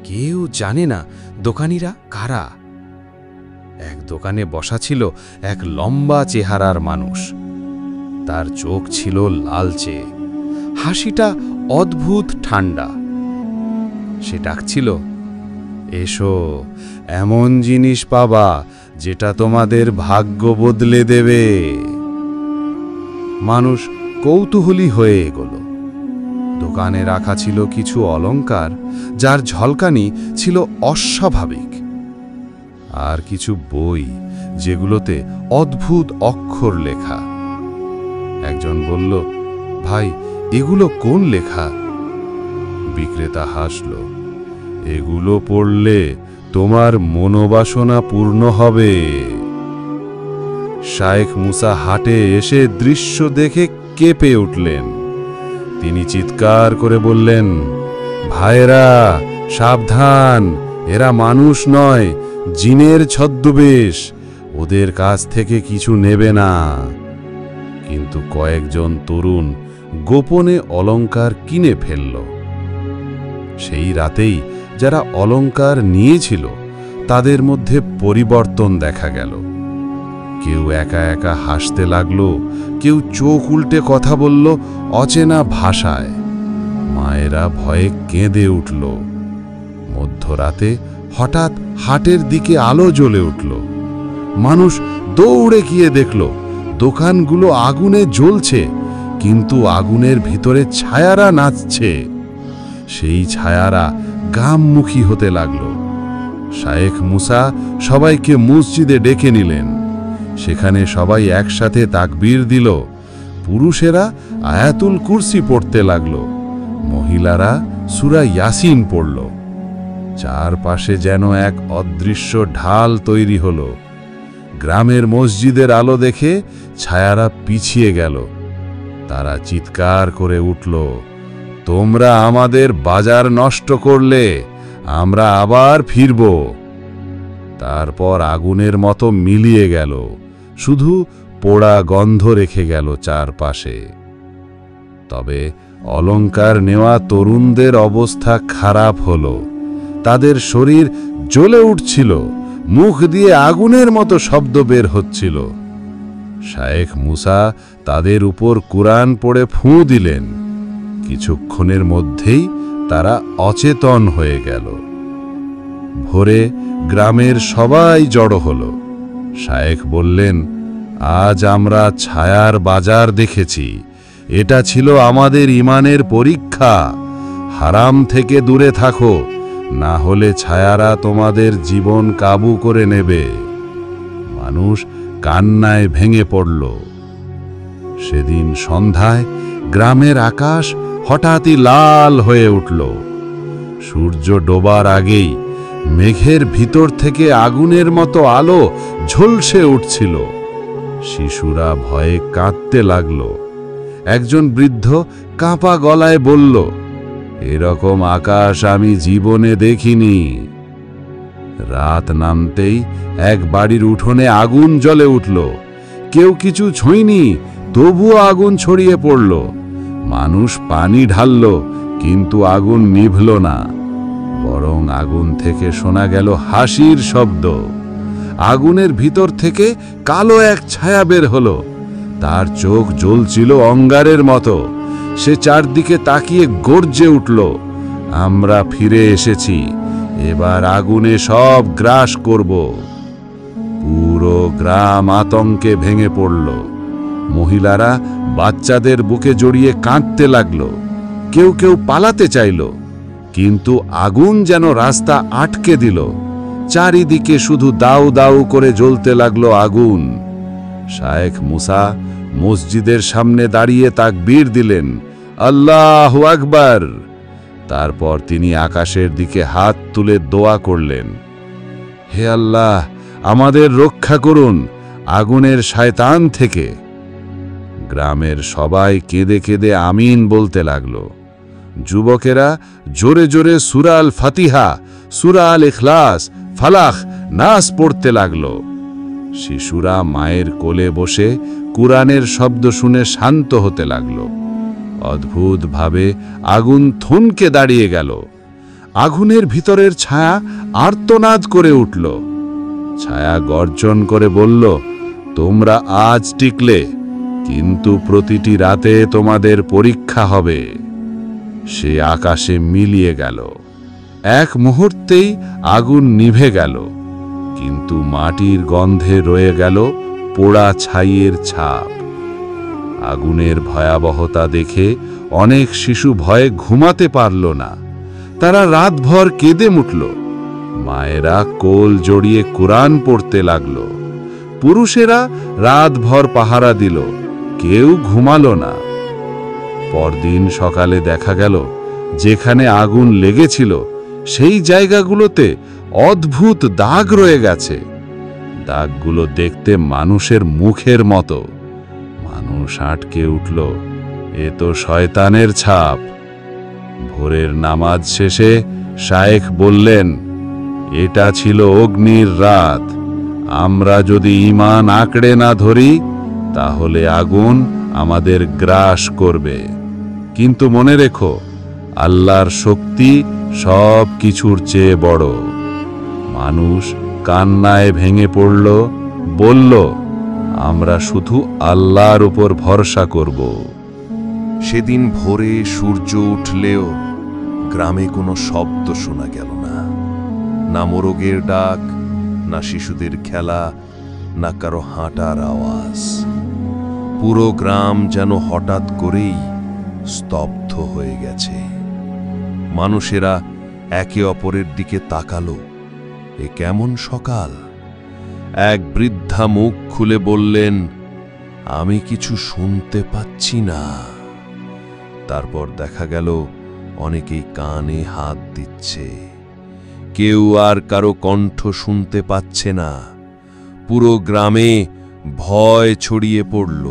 S1: কেউ জানে না দোকানিরা কারা। এক দোকানে বসা ছিল এক লম্বা চেহারার মানুষ। তার চোখ ছিল লালচে, হাসিটা অদ্ভুত ঠান্ডা। সে ডাকছিল, এসো, এমন জিনিস পাবা যেটা তোমাদের ভাগ্য বদলে দেবে। মানুষ কৌতূহলী হয়ে এগোল। দোকানে রাখা ছিল কিছু অলংকার, যার ঝলকানি ছিল অস্বাভাবিক, আর কিছু বই যেগুলোতে অদ্ভুত অক্ষর লেখা। একজন বলল, ভাই, এগুলো কোন লেখা? বিক্রেতা হাসল, এগুলো পড়লে তোমার মনোবাসনা পূর্ণ হবে। শায়েখ মুসা হাটে এসে দৃশ্য দেখে কেঁপে উঠলেন। তিনি চিৎকার করে বললেন, ভাইরা, সাবধান, এরা মানুষ নয়, জিনের ছদ্মবেশ। ওদের কাছ থেকে কিছু নেবে না। কিন্তু কয়েকজন তরুণ গোপনে অলংকার কিনে ফেলল। সেই রাতেই যারা অলংকার নিয়েছিল তাদের মধ্যে পরিবর্তন দেখা গেল।
S2: কেউ একা একা হাসতে লাগলো, কেউ চোখ উল্টে কথা বলল অচেনা ভাষায়। মায়েরা ভয়ে কেঁদে উঠল। মধ্যরাতে হঠাৎ হাটের দিকে আলো জ্বলে উঠল। মানুষ দৌড়ে গিয়ে দেখল দোকানগুলো আগুনে জ্বলছে, কিন্তু আগুনের ভিতরে ছায়ারা নাচছে। সেই ছায়ারা গ্রামমুখী হতে লাগল। শায়েখ মুসা সবাইকে মসজিদে ডেকে নিলেন। সেখানে সবাই একসাথে তাকবীর দিল। পুরুষেরা আয়াতুল কুরসি পড়তে লাগল, মহিলারা সূরা ইয়াসিন পড়ল। চারপাশে যেন এক অদৃশ্য ঢাল তৈরি হলো। গ্রামের মসজিদের আলো দেখে ছায়ারা পিছিয়ে গেল। তারা চিৎকার করে উঠল, তোমরা আমাদের বাজার নষ্ট করলে, আমরা আবার ফিরব। তারপর আগুনের মতো মিলিয়ে গেল, শুধু পোড়া গন্ধ রেখে গেল চারপাশে। তবে অলংকার নেওয়া তরুণদের অবস্থা খারাপ হলো। তাদের শরীর জ্বলে উঠছিল, মুখ দিয়ে আগুনের মতো শব্দ বের হচ্ছিল। শায়েখ মুসা তাদের উপর কুরআন পড়ে ফুঁ দিলেন। কিছুক্ষণের মধ্যেই তারা অচেতন হয়ে গেল। ভোরে গ্রামের সবাই জড়ো হলো। শায়েখ বললেন, আজ আমরা ছায়ার বাজার দেখেছি। এটা ছিল আমাদের ঈমানের পরীক্ষা। হারাম থেকে দূরে থাকো, না হলে ছায়ারা তোমাদের জীবন কাবু করে নেবে। মানুষ কান্নায় ভেঙে পড়ল। সেদিন সন্ধ্যায় গ্রামের আকাশ হঠাৎই লাল হয়ে উঠল। সূর্য ডোবার আগেই মেঘের ভিতর থেকে আগুনের মতো আলো ঝলসে উঠছিল। শিশুরা ভয়ে কাঁদতে লাগল। একজন বৃদ্ধ কাঁপা গলায় বলল, এরকম আকাশ আমি জীবনে দেখিনি। রাত নামতেই এক বাড়ির উঠোনে আগুন জ্বলে উঠল। কেউ কিছু ছুঁয়নি, তবুও আগুন ছড়িয়ে পড়ল। মানুষ পানি ঢালল, কিন্তু আগুন নিভল না, বরং আগুন থেকে শোনা গেল হাসির শব্দ। আগুনের ভিতর থেকে কালো এক ছায়া বের হলো। তার চোখ জ্বলছিল অঙ্গারের মতো। সে চারদিকে তাকিয়ে গর্জে উঠল, আমরা ফিরে এসেছি, এবার আগুনে সব গ্রাস করব। পুরো গ্রাম আতঙ্কে ভেঙে পড়ল। মহিলারা বাচ্চাদের বুকে জড়িয়ে কাঁদতে লাগল। কেউ কেউ পালাতে চাইল, কিন্তু আগুন যেন রাস্তা আটকে দিল। চারিদিকে শুধু দাউ দাউ করে জ্বলতে লাগলো আগুন। শায়েখ মুসা মসজিদের সামনে দাঁড়িয়ে তাকবীর দিলেন, আল্লাহু আকবার। তারপর তিনি আকাশের দিকে হাত তুলে দোয়া করলেন, হে আল্লাহ, আমাদের রক্ষা করুন আগুনের শয়তান থেকে। গ্রামের সবাই কেঁদে কেঁদে আমিন বলতে লাগল। যুবকেরা জোরে জোরে সূরা আল ফাতিহা, সূরা আল ইখলাস, ফালাখ, নাস পড়তে লাগল। শিশুরা মায়ের কোলে বসে কুরআনের শব্দ শুনে শান্ত হতে লাগল। অদ্ভুতভাবে আগুন থমকে দাঁড়িয়ে গেল। আগুনের ভিতরের ছায়া আর্তনাদ করে উঠল। ছায়া গর্জন করে বলল, তোমরা আজ টিকলে, কিন্তু প্রতিটি রাতে তোমাদের পরীক্ষা হবে। সে আকাশে মিলিয়ে গেল। এক মুহূর্তেই আগুন নিভে গেল, কিন্তু মাটির গন্ধে রয়ে গেল পোড়া ছাইয়ের ছাপ। আগুনের ভয়াবহতা দেখে অনেক শিশু ভয়ে ঘুমাতে পারল না। তারা রাতভর কেঁদে উঠল। মায়েরা কোল জড়িয়ে কুরআন পড়তে লাগল। পুরুষেরা রাতভর পাহারা দিল, কেউ ঘুমালো না। পরদিন সকালে দেখা গেল, যেখানে আগুন লেগেছিল সেই জায়গাগুলোতে অদ্ভুত দাগ রয়ে গেছে। দাগগুলো দেখতে মানুষের মুখের মতো। মানুষ আটকে উঠল, এ তো শয়তানের ছাপ। ভোরের নামাজ শেষে শায়েখ বললেন, এটা ছিল অগ্নির রাত। আমরা যদি ঈমান আঁকড়ে না ধরি, তাহলে আগুন আমাদের গ্রাস করবে। কিন্তু মনে রেখো, আল্লাহর শক্তি সব কিছুর চেয়ে বড়। মানুষ কান্নায় ভেঙে পড়ল, বলল,
S6: আমরা শুধু আল্লাহর উপর ভরসা করব।
S4: সেদিন ভোরে সূর্য উঠলেও গ্রামে কোনো শব্দ শোনা গেল না, না মোরগের ডাক, না শিশুদের খেলা, না কারো হাঁটার আওয়াজ। পুরো গ্রাম যেন হঠাৎ করেই স্তব্ধ হয়ে গেছে। মানুষেরা একে অপরের দিকে তাকালো, এ কেমন সকাল? এক বৃদ্ধা মুখ খুলে বললেন, আমি কিছু শুনতে পাচ্ছি না। তারপর দেখা গেল অনেকেই কানে হাত দিচ্ছে। কেউ আর কারো কণ্ঠ শুনতে পাচ্ছে না। পুরো গ্রামে ভয় ছড়িয়ে পড়ল।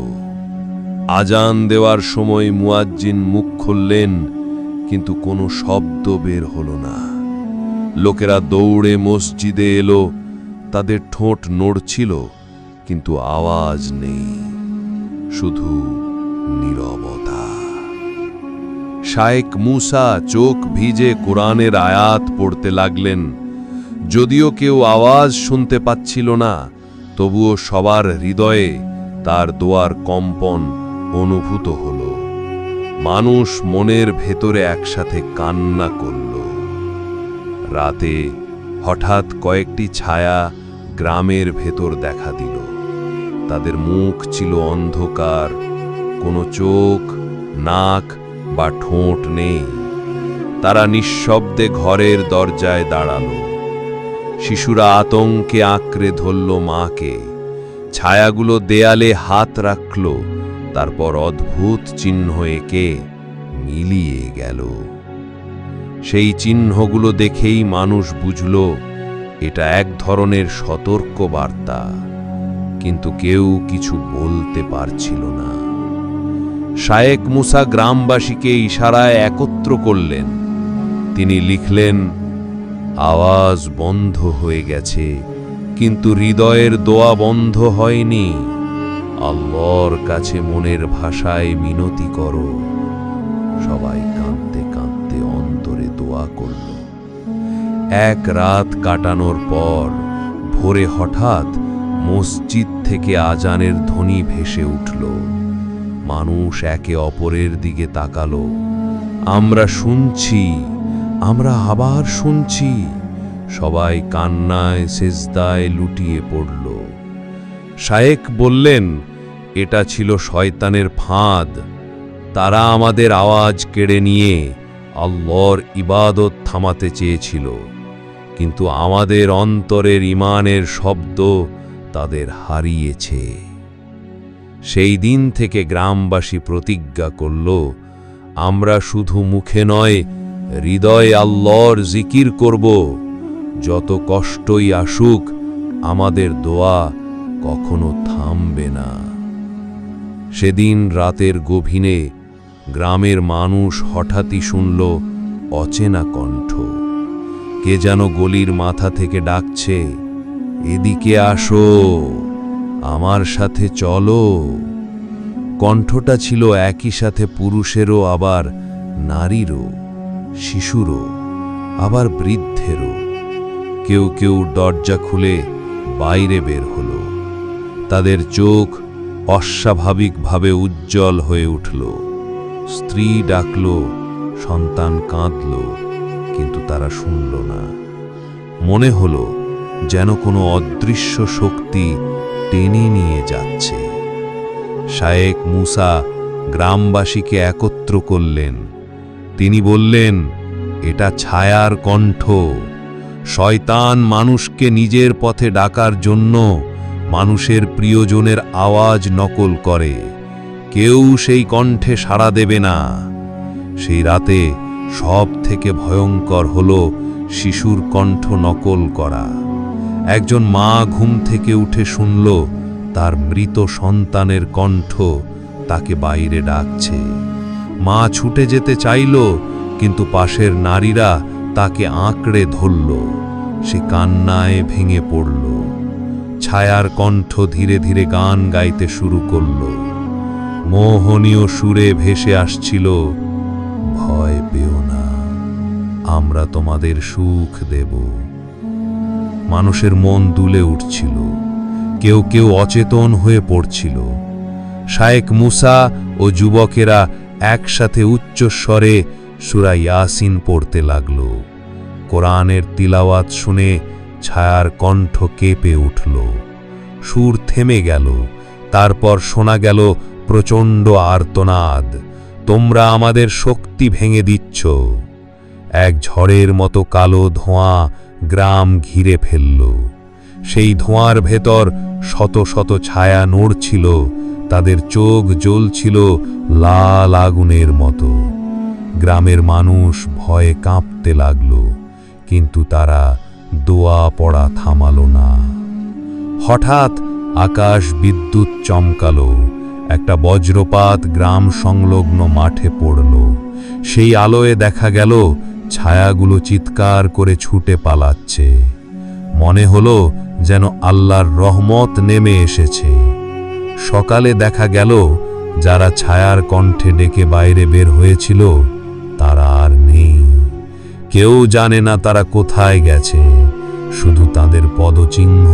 S4: আজান দেওয়ার সময় মুয়াজ্জিন মুখ খুললেন, কিন্তু কোনো শব্দ বের হলো না। লোকেরা দৌড়ে মসজিদে এলো, তাদের ঠোঁট নড়ছিল, কিন্তু আওয়াজ নেই, শুধু নীরবতা। শায়েখ মুসা চোখ ভিজে কোরআনের আয়াত পড়তে লাগলেন। যদিও কেউ আওয়াজ শুনতে পাচ্ছিল না, তবুও সবার হৃদয়ে তার দোয়ার কম্পন অনুভূত হল। মানুষ মনের ভেতরে একসাথে কান্না করল। রাতে হঠাৎ কয়েকটি ছায়া গ্রামের ভেতর দেখা দিল। তাদের মুখ ছিল অন্ধকার, কোনো চোখ, নাক বা ঠোঁট নেই। তারা নিঃশব্দে ঘরের দরজায় দাঁড়ালো। শিশুরা আতঙ্কে আঁকড়ে ধরল মাকে। ছায়াগুলো দেয়ালে হাত রাখল, তারপর অদ্ভুত চিহ্ন এঁকে মিলিয়ে গেল। সেই চিহ্নগুলো দেখেই মানুষ বুঝল এটা এক ধরনের সতর্ক বার্তা, কিন্তু কেউ কিছু বলতে পারছিল না। শায়েখ মুসা গ্রামবাসীকে ইশারায় একত্র করলেন। তিনি লিখলেন, আওয়াজ বন্ধ হয়ে গেছে, কিন্তু হৃদয়ের দোয়া বন্ধ হয়নি। আল্লাহর কাছে মনের ভাষায় মিনতি করো। সবাই কাঁদতে কাঁদতে অন্তরে দোয়া করল। এক রাত কাটানোর পর ভোরে হঠাৎ মসজিদ থেকে আজানের ধ্বনি ভেসে উঠল। মানুষ একে অপরের দিকে তাকালো। আমরা শুনছি, আমরা আবার শুনছি। সবাই কান্নায় সেজদায় লুটিয়ে পড়ল। শায়েখ বললেন, এটা ছিল শয়তানের ফাঁদ। তারা আমাদের আওয়াজ কেড়ে নিয়ে আল্লাহর ইবাদত থামাতে চেয়েছিল, কিন্তু আমাদের অন্তরের ঈমানের শব্দ তাদের হারিয়েছে। সেই দিন থেকে গ্রামবাসী প্রতিজ্ঞা করল, আমরা শুধু মুখে নয়, হৃদয়ে আল্লাহর জিকির করব। যত কষ্টই আসুক, আমাদের দোয়া কখনো থামবে না। সেদিন রাতের গভীরে গ্রামের মানুষ হঠাৎই শুনল অচেনা কণ্ঠ। কে যেন গলির মাথা থেকে ডাকছে, এদিকে আসো, আমার সাথে চলো। কণ্ঠটা ছিল একই সাথে পুরুষেরও, আবার নারীরও, শিশুরও, আবার বৃদ্ধেরও। কেউ কেউ দরজা খুলে বাইরে বের হলো। তাদের চোখ অস্বাভাবিকভাবে উজ্জ্বল হয়ে উঠল। স্ত্রী ডাকল, সন্তান কাঁদল, কিন্তু তারা শুনল না। মনে হলো যেন কোনো অদৃশ্য শক্তি টেনে নিয়ে যাচ্ছে। শায়েখ মুসা গ্রামবাসীকে একত্র করলেন। তিনি বললেন, এটা ছায়ার কণ্ঠ। শয়তান মানুষকে নিজের পথে ডাকার জন্য মানুষের প্রিয়জনের আওয়াজ নকল করে। কেউ সেই কণ্ঠে সাড়া দেবে না। সেই রাতে সব থেকে ভয়ঙ্কর হল শিশুর কণ্ঠ নকল করা। একজন মা ঘুম থেকে উঠে শুনল তার মৃত সন্তানের কণ্ঠ তাকে বাইরে ডাকছে। মা ছুটে যেতে চাইল, কিন্তু পাশের নারীরা তাকে আঁকড়ে ধরল। সে কান্নায় ভেঙে পড়ল। ছায়ার কণ্ঠ ধীরে ধীরে গান গাইতে শুরু করল। মোহনীয় সুরে ভেসে আসছিল, ভয় পেও না, আমরা তোমাদের সুখ দেব। মানুষের মন দুলে উঠছিল।
S2: কেউ কেউ অচেতন হয়ে পড়ছিল। শায়েখ মুসা ও যুবকেরা একসাথে উচ্চস্বরে সূরা ইয়াসিন পড়তে লাগল। কোরআনের তিলাওয়াত শুনে ছায়ার কণ্ঠ কেঁপে উঠল। সুর থেমে গেল, তারপর শোনা গেল প্রচণ্ড আর্তনাদ, তোমরা আমাদের শক্তি ভেঙে দিচ্ছ। এক ঝড়ের মতো কালো ধোঁয়া গ্রাম ঘিরে ফেলল। সেই ধোঁয়ার ভেতর শত শত ছায়া নড়ছিল, তাদের চোখ জ্বলছিল লাল আগুনের মতো। গ্রামের মানুষ ভয়ে কাঁপতে লাগল, কিন্তু তারা দোয়া পড়া থামালো না। হঠাৎ আকাশ বিদ্যুৎ চমকালো, একটা বজ্রপাত গ্রাম সংলগ্ন মাঠে পড়ল। সেই আলোয় দেখা গেল ছায়াগুলো চিৎকার করে ছুটে পালাচ্ছে। মনে হলো যেন আল্লাহর রহমত নেমে এসেছে। সকালে দেখা গেল যারা ছায়ার কণ্ঠে ডেকে বাইরে বের হয়েছিল তারা আর নেই। কেউ জানে না তারা কোথায় গেছে, শুধু তাদের পদচিহ্ন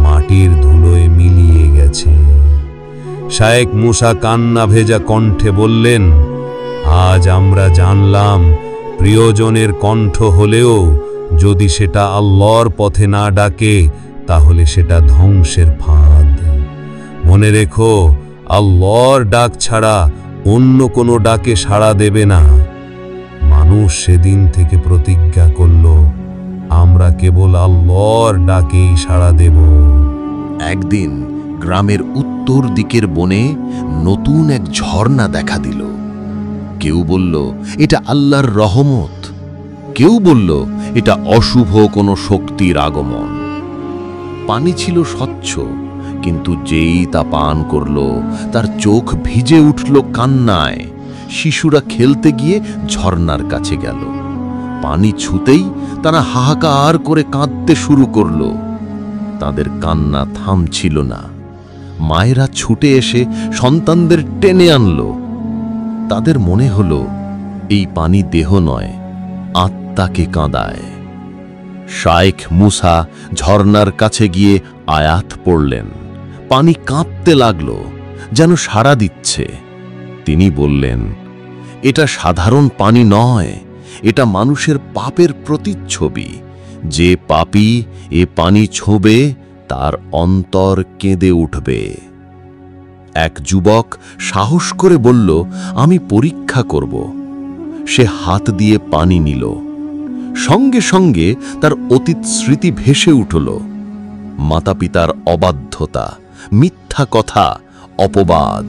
S2: মাটির ধুলোয় মিলিয়ে গেছে। শায়েখ মুসা কান্না ভেজা কণ্ঠে বললেন, আজ আমরা জানলাম প্রিয়জনের কণ্ঠ হলেও যদি সেটা আল্লাহর পথে না ডাকে তাহলে সেটা ধ্বংসের ফাঁদ। মনে রেখো, আল্লাহর ডাক ছাড়া অন্য কোনো ডাকে সাড়া দেবে না। মানুষ সেদিন থেকে প্রতিজ্ঞা করল, আমরা কেবল আল্লাহর ডাকেই সাড়া দেব।
S7: একদিন গ্রামের উত্তর দিকের বনে নতুন এক ঝর্ণা দেখা দিল। কেউ বলল এটা আল্লাহর রহমত, কেউ বলল এটা অশুভ কোনো শক্তির আগমন। পানি ছিল স্বচ্ছ, কিন্তু যেই তা পান করল তার চোখ ভিজে উঠল কান্নায়। শিশুরা খেলতে গিয়ে ঝর্ণার কাছে গেল। পানি ছুঁতেই তারা হাহাকার করে কাঁদতে শুরু করল। তাদের কান্না থামছিল না। মায়েরা ছুটে এসে সন্তানদের টেনে আনল। তাদের মনে হলো এই পানি দেহ নয়, আত্মাকে কাঁদায়। শায়েখ মুসা ঝর্ণার কাছে গিয়ে আয়াত পড়লেন। পানি কাঁপতে লাগল, যেন সাড়া দিচ্ছে। তিনি বললেন, এটা সাধারণ পানি নয়, এটা মানুষের পাপের প্রতিচ্ছবি। যে পাপী এ পানি ছোঁবে তার অন্তর কেঁদে উঠবে। এক যুবক সাহস করে বলল, আমি পরীক্ষা করব। সে হাত দিয়ে পানি নিল। সঙ্গে সঙ্গে তার অতীত স্মৃতি ভেসে উঠল। মাতাপিতার অবাধ্যতা, মিথ্যা কথা, অপবাদ।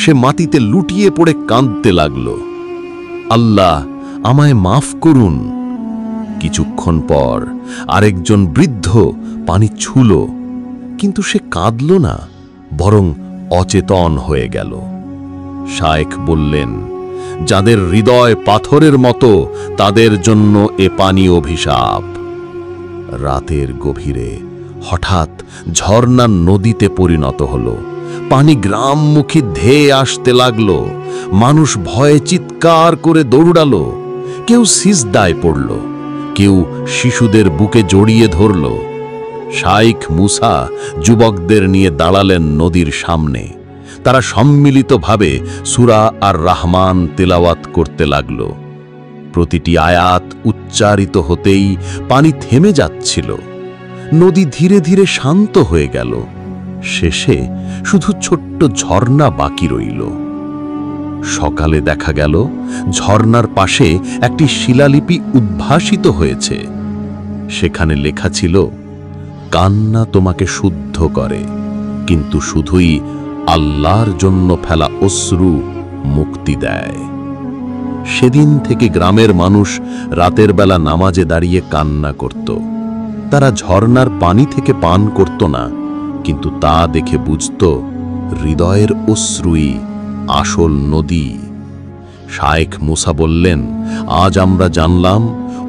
S7: সে মাটিতে লুটিয়ে পড়ে কাঁদতে লাগল, আল্লাহ আমায় মাফ করুন। কিছুক্ষণ পর আরেকজন বৃদ্ধ পানি ছুঁল, কিন্তু সে কাঁদল না, বরং অচেতন হয়ে গেল। শায়েখ বললেন, যাদের হৃদয় পাথরের মতো তাদের জন্য এ পানি অভিশাপ। রাতের গভীরে হঠাৎ ঝর্ণা নদীতে পরিণত হল। পানি গ্রামমুখী ধেয়ে আসতে লাগল। মানুষ ভয়ে চিৎকার করে দৌড়ালো। কেউ সিজদায় পড়ল, কেউ শিশুদের বুকে জড়িয়ে ধরল। শায়েখ মুসা যুবকদের নিয়ে দাঁড়ালেন নদীর সামনে। তারা সম্মিলিতভাবে সূরা আর রহমান তেলাওয়াত করতে লাগল। প্রতিটি আয়াত উচ্চারিত হতেই পানি থেমে যাচ্ছিল। নদী ধীরে ধীরে শান্ত হয়ে গেল। শেষে শুধু ছোট্ট ঝর্ণা বাকি রইল। সকালে দেখা গেল ঝর্ণার পাশে একটি শিলালিপি উদ্ভাসিত হয়েছে। সেখানে লেখা ছিল, কান্না তোমাকে শুদ্ধ করে, কিন্তু শুধুই আল্লাহর জন্য ফেলা অশ্রু মুক্তি দেয়। সেদিন থেকে গ্রামের মানুষ রাতের বেলা নামাজে দাঁড়িয়ে কান্না করত। তারা ঝর্ণার পানি থেকে পান করত না, কিন্তু তা দেখে বুঝত হৃদয়ের অশ্রুই আসল নদী। শায়েখ মুসা বললেন, আজ আমরা জানলাম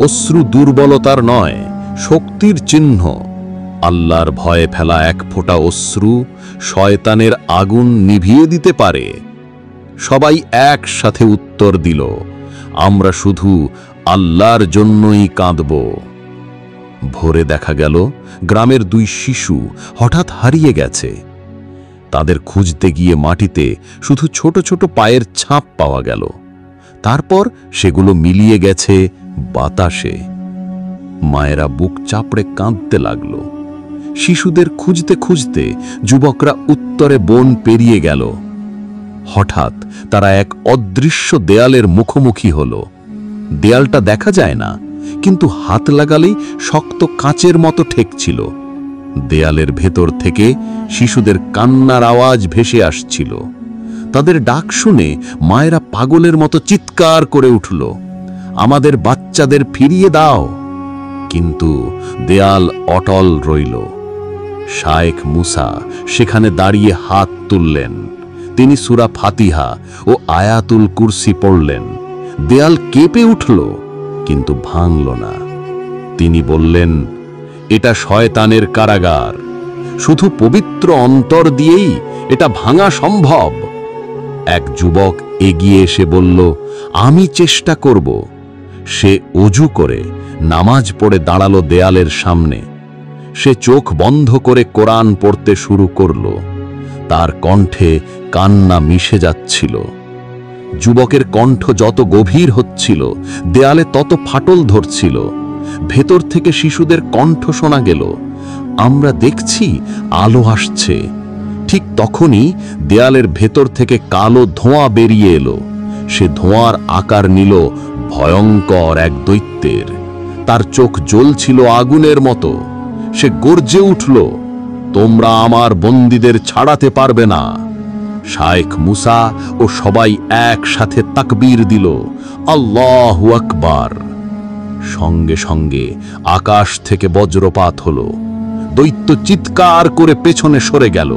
S7: অশ্রু দুর্বলতার নয়, শক্তির চিহ্ন। আল্লাহর ভয়ে ফেলা এক ফোঁটা অশ্রু শয়তানের আগুন নিভিয়ে দিতে পারে। সবাই একসাথে উত্তর দিল, আমরা শুধু আল্লাহর জন্যই কাঁদব।
S6: ভোরে দেখা গেল গ্রামের 2 শিশু হঠাৎ হারিয়ে গেছে। তাদের খুঁজতে গিয়ে মাটিতে শুধু ছোট ছোট পায়ের ছাপ পাওয়া গেল। তারপর সেগুলো মিলিয়ে গেছে বাতাসে। মায়েরা বুক চাপড়ে কাঁদতে লাগল। শিশুদের খুঁজতে খুঁজতে যুবকরা উত্তরে বন পেরিয়ে গেল। হঠাৎ তারা এক অদৃশ্য দেয়ালের মুখোমুখি হল। দেয়ালটা দেখা যায় না, কিন্তু হাত লাগালেই শক্ত কাঁচের মতো ঠেকছিল। দেয়ালের ভেতর থেকে শিশুদের কান্নার আওয়াজ ভেসে আসছিল। তাদের ডাক শুনে মায়েরা পাগলের মতো চিৎকার করে উঠল, আমাদের বাচ্চাদের ফিরিয়ে দাও। কিন্তু দেয়াল অটল রইল। শায়েখ মুসা সেখানে দাঁড়িয়ে হাত তুললেন। তিনি সূরা ফাতিহা ও আয়াতুল কুরসি পড়লেন। দেয়াল কেঁপে উঠল, কিন্তু ভাঙল না। তিনি বললেন, এটা শয়তানের কারাগার, শুধু পবিত্র অন্তর দিয়েই এটা ভাঙা সম্ভব। এক যুবক এগিয়ে এসে বলল, আমি চেষ্টা করব। সে অজু করে নামাজ পড়ে দাঁড়ালো দেয়ালের সামনে। সে চোখ বন্ধ করে কোরআন পড়তে শুরু করল। তার কণ্ঠে কান্না মিশে যাচ্ছিল। যুবকের কণ্ঠ যত গভীর হচ্ছিল, দেয়ালে তত ফাটল ধরছিল। ভেতর থেকে শিশুদের কণ্ঠ শোনা গেল, আমরা দেখছি আলো আসছে। ঠিক তখনই দেয়ালের ভেতর থেকে কালো ধোঁয়া বেরিয়ে এলো। সে ধোঁয়ার আকার নিল ভয়ঙ্কর এক দৈত্যের। তার চোখ জ্বলছিল আগুনের মতো। সে গর্জে উঠল, তোমরা আমার বন্দীদের ছাড়াতে পারবে না। শায়েখ মুসা ও সবাই একসাথে তাকবীর দিল, আল্লাহু আকবার। সঙ্গে সঙ্গে আকাশ থেকে বজ্রপাত হলো। দৈত্য চিৎকার করে পেছনে সরে গেল।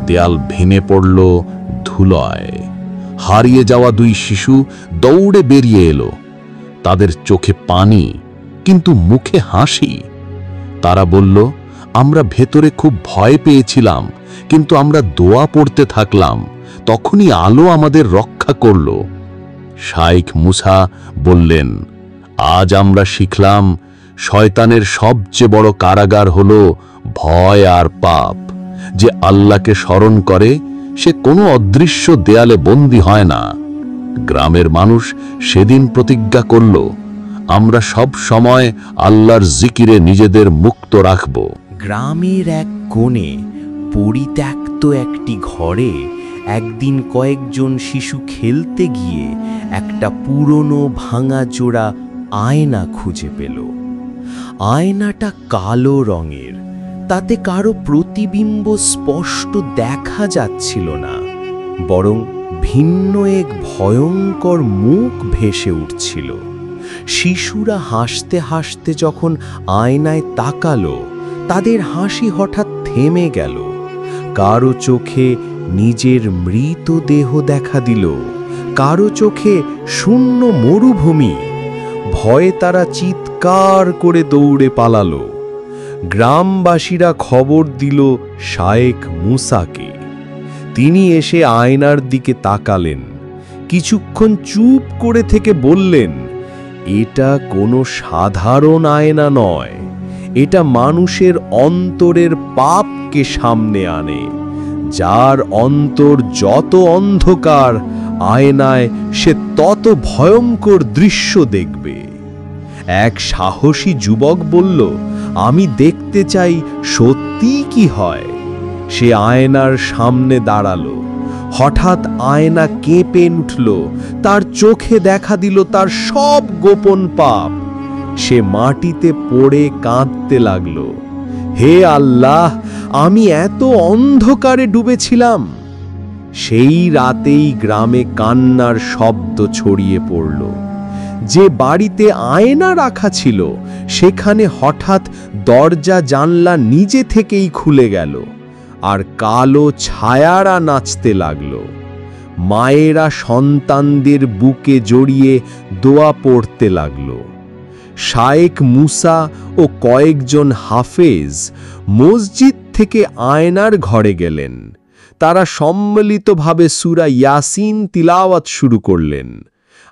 S6: দেয়াল ভেঙে পড়ল ধুলায়। হারিয়ে যাওয়া 2 শিশু দৌড়ে বেরিয়ে এলো। তাদের চোখে পানি, কিন্তু মুখে হাসি। তারা বলল, আমরা ভেতরে খুব ভয় পেয়েছিলাম, কিন্তু আমরা দোয়া পড়তে থাকলাম, তখনই আলো আমাদের রক্ষা করল। শায়েখ মুসা বললেন, আজ আমরা শিখলাম শয়তানের সবচেয়ে বড় কারাগার হলো ভয় আর পাপ। যে আল্লাহকে স্মরণ করে সে কোনো অদৃশ্য দেয়ালে বন্দী হয় না। গ্রামের মানুষ সেদিন প্রতিজ্ঞা করল, আমরা সব সময় আল্লাহর জিকিরে নিজেদের মুক্ত রাখব।
S1: গ্রামের এক কোণে পরিত্যক্ত একটি ঘরে একদিন কয়েকজন শিশু খেলতে গিয়ে একটা পুরনো ভাঙাচোরা আয়না খুঁজে পেল। আয়নাটা কালো রঙের, তাতে কারো প্রতিবিম্ব স্পষ্ট দেখা যাচ্ছিল না, বরং ভিন্ন এক ভয়ঙ্কর মুখ ভেসে উঠছিল। শিশুরা হাসতে হাসতে যখন আয়নায় তাকালো, তাদের হাসি হঠাৎ থেমে গেল। কারো চোখে নিজের মৃতদেহ দেখা দিল, কারো চোখে শূন্য মরুভূমি। ভয়ে তারা চিৎকার করে দৌড়ে পালালো। গ্রামবাসীরা খবর দিল শায়েখ মুসাকে। তিনি এসে আয়নার দিকে তাকালেন, কিছুক্ষণ চুপ করে থেকে বললেন, এটা কোনো সাধারণ আয়না নয়, এটা মানুষের অন্তরের পাপকে সামনে আনে। যার অন্তর যত অন্ধকার, আয়নায় সে তত ভয়ঙ্কর দৃশ্য দেখবে। এক সাহসী যুবক বলল, আমি দেখতে চাই সত্যি কি হয়। সে আয়নার সামনে দাঁড়ালো। হঠাৎ আয়না কেঁপে উঠল, তার চোখে দেখা দিল তার সব গোপন পাপ। সে মাটিতে পড়ে কাঁদতে লাগল, হে আল্লাহ, আমি এত অন্ধকারে ডুবেছিলাম। সেই রাতেই গ্রামে কান্নার শব্দ ছড়িয়ে পড়ল। যে বাড়িতে আয়না রাখা ছিল, সেখানে হঠাৎ দরজা জানলা নিজে থেকেই খুলে গেল, আর কালো ছায়ারা নাচতে লাগল। মায়েরা সন্তানদের বুকে জড়িয়ে দোয়া পড়তে লাগল। শায়েখ মুসা ও কয়েকজন হাফেজ মসজিদ থেকে আয়নার ঘরে গেলেন। তারা সম্মিলিতভাবে সূরা ইয়াসিন তিলাওয়াত শুরু করলেন।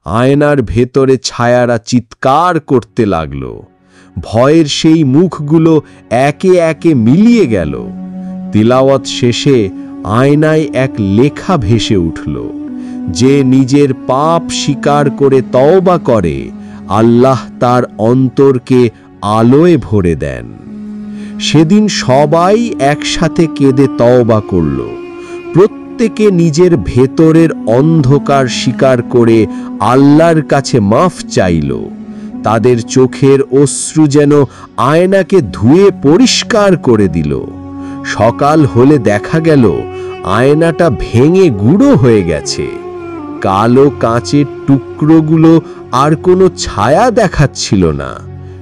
S1: আয়নার ভেতরে ছায়ারা চিৎকার করতে লাগল, ভয়ের সেই মুখগুলো একে একে মিলিয়ে গেল। তিলাওয়াত শেষে আয়নায় এক লেখা ভেসে উঠল, যে নিজের পাপ স্বীকার করে তওবা করে, আল্লাহ তার অন্তরকে আলোয় ভরে দেন। সেদিন সবাই একসাথে কেঁদে তওবা করল। প্রত্যেকে নিজের ভেতরের অন্ধকার স্বীকার করে আল্লাহর কাছে মাফ চাইল। তাদের চোখের অশ্রু যেন আয়নাকে ধুয়ে পরিষ্কার করে দিল। সকাল হলে দেখা গেল আয়নাটা ভেঙে গুঁড়ো হয়ে গেছে। কালো কাঁচের টুকরোগুলো আর কোনো ছায়া দেখাচ্ছিল না,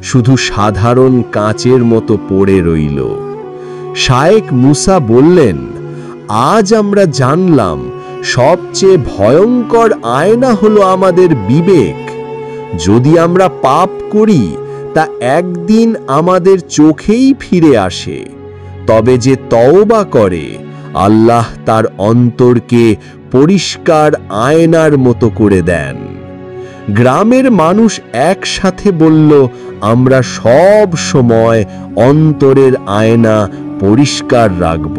S1: শুধু সাধারণ কাঁচের মতো পড়ে রইল। শায়েখ মুসা বললেন, আজ আমরা জানলাম সবচেয়ে ভয়ঙ্কর আয়না হলো আমাদের বিবেক। যদি আমরা পাপ করি তা একদিন আমাদের চোখেই ফিরে আসে, তবে যে তওবা করে আল্লাহ তার অন্তরকে পরিষ্কার আয়নার মতো করে দেন। গ্রামের মানুষ একসাথে বলল, আমরা সব সময় অন্তরের আয়না পরিষ্কার রাখব।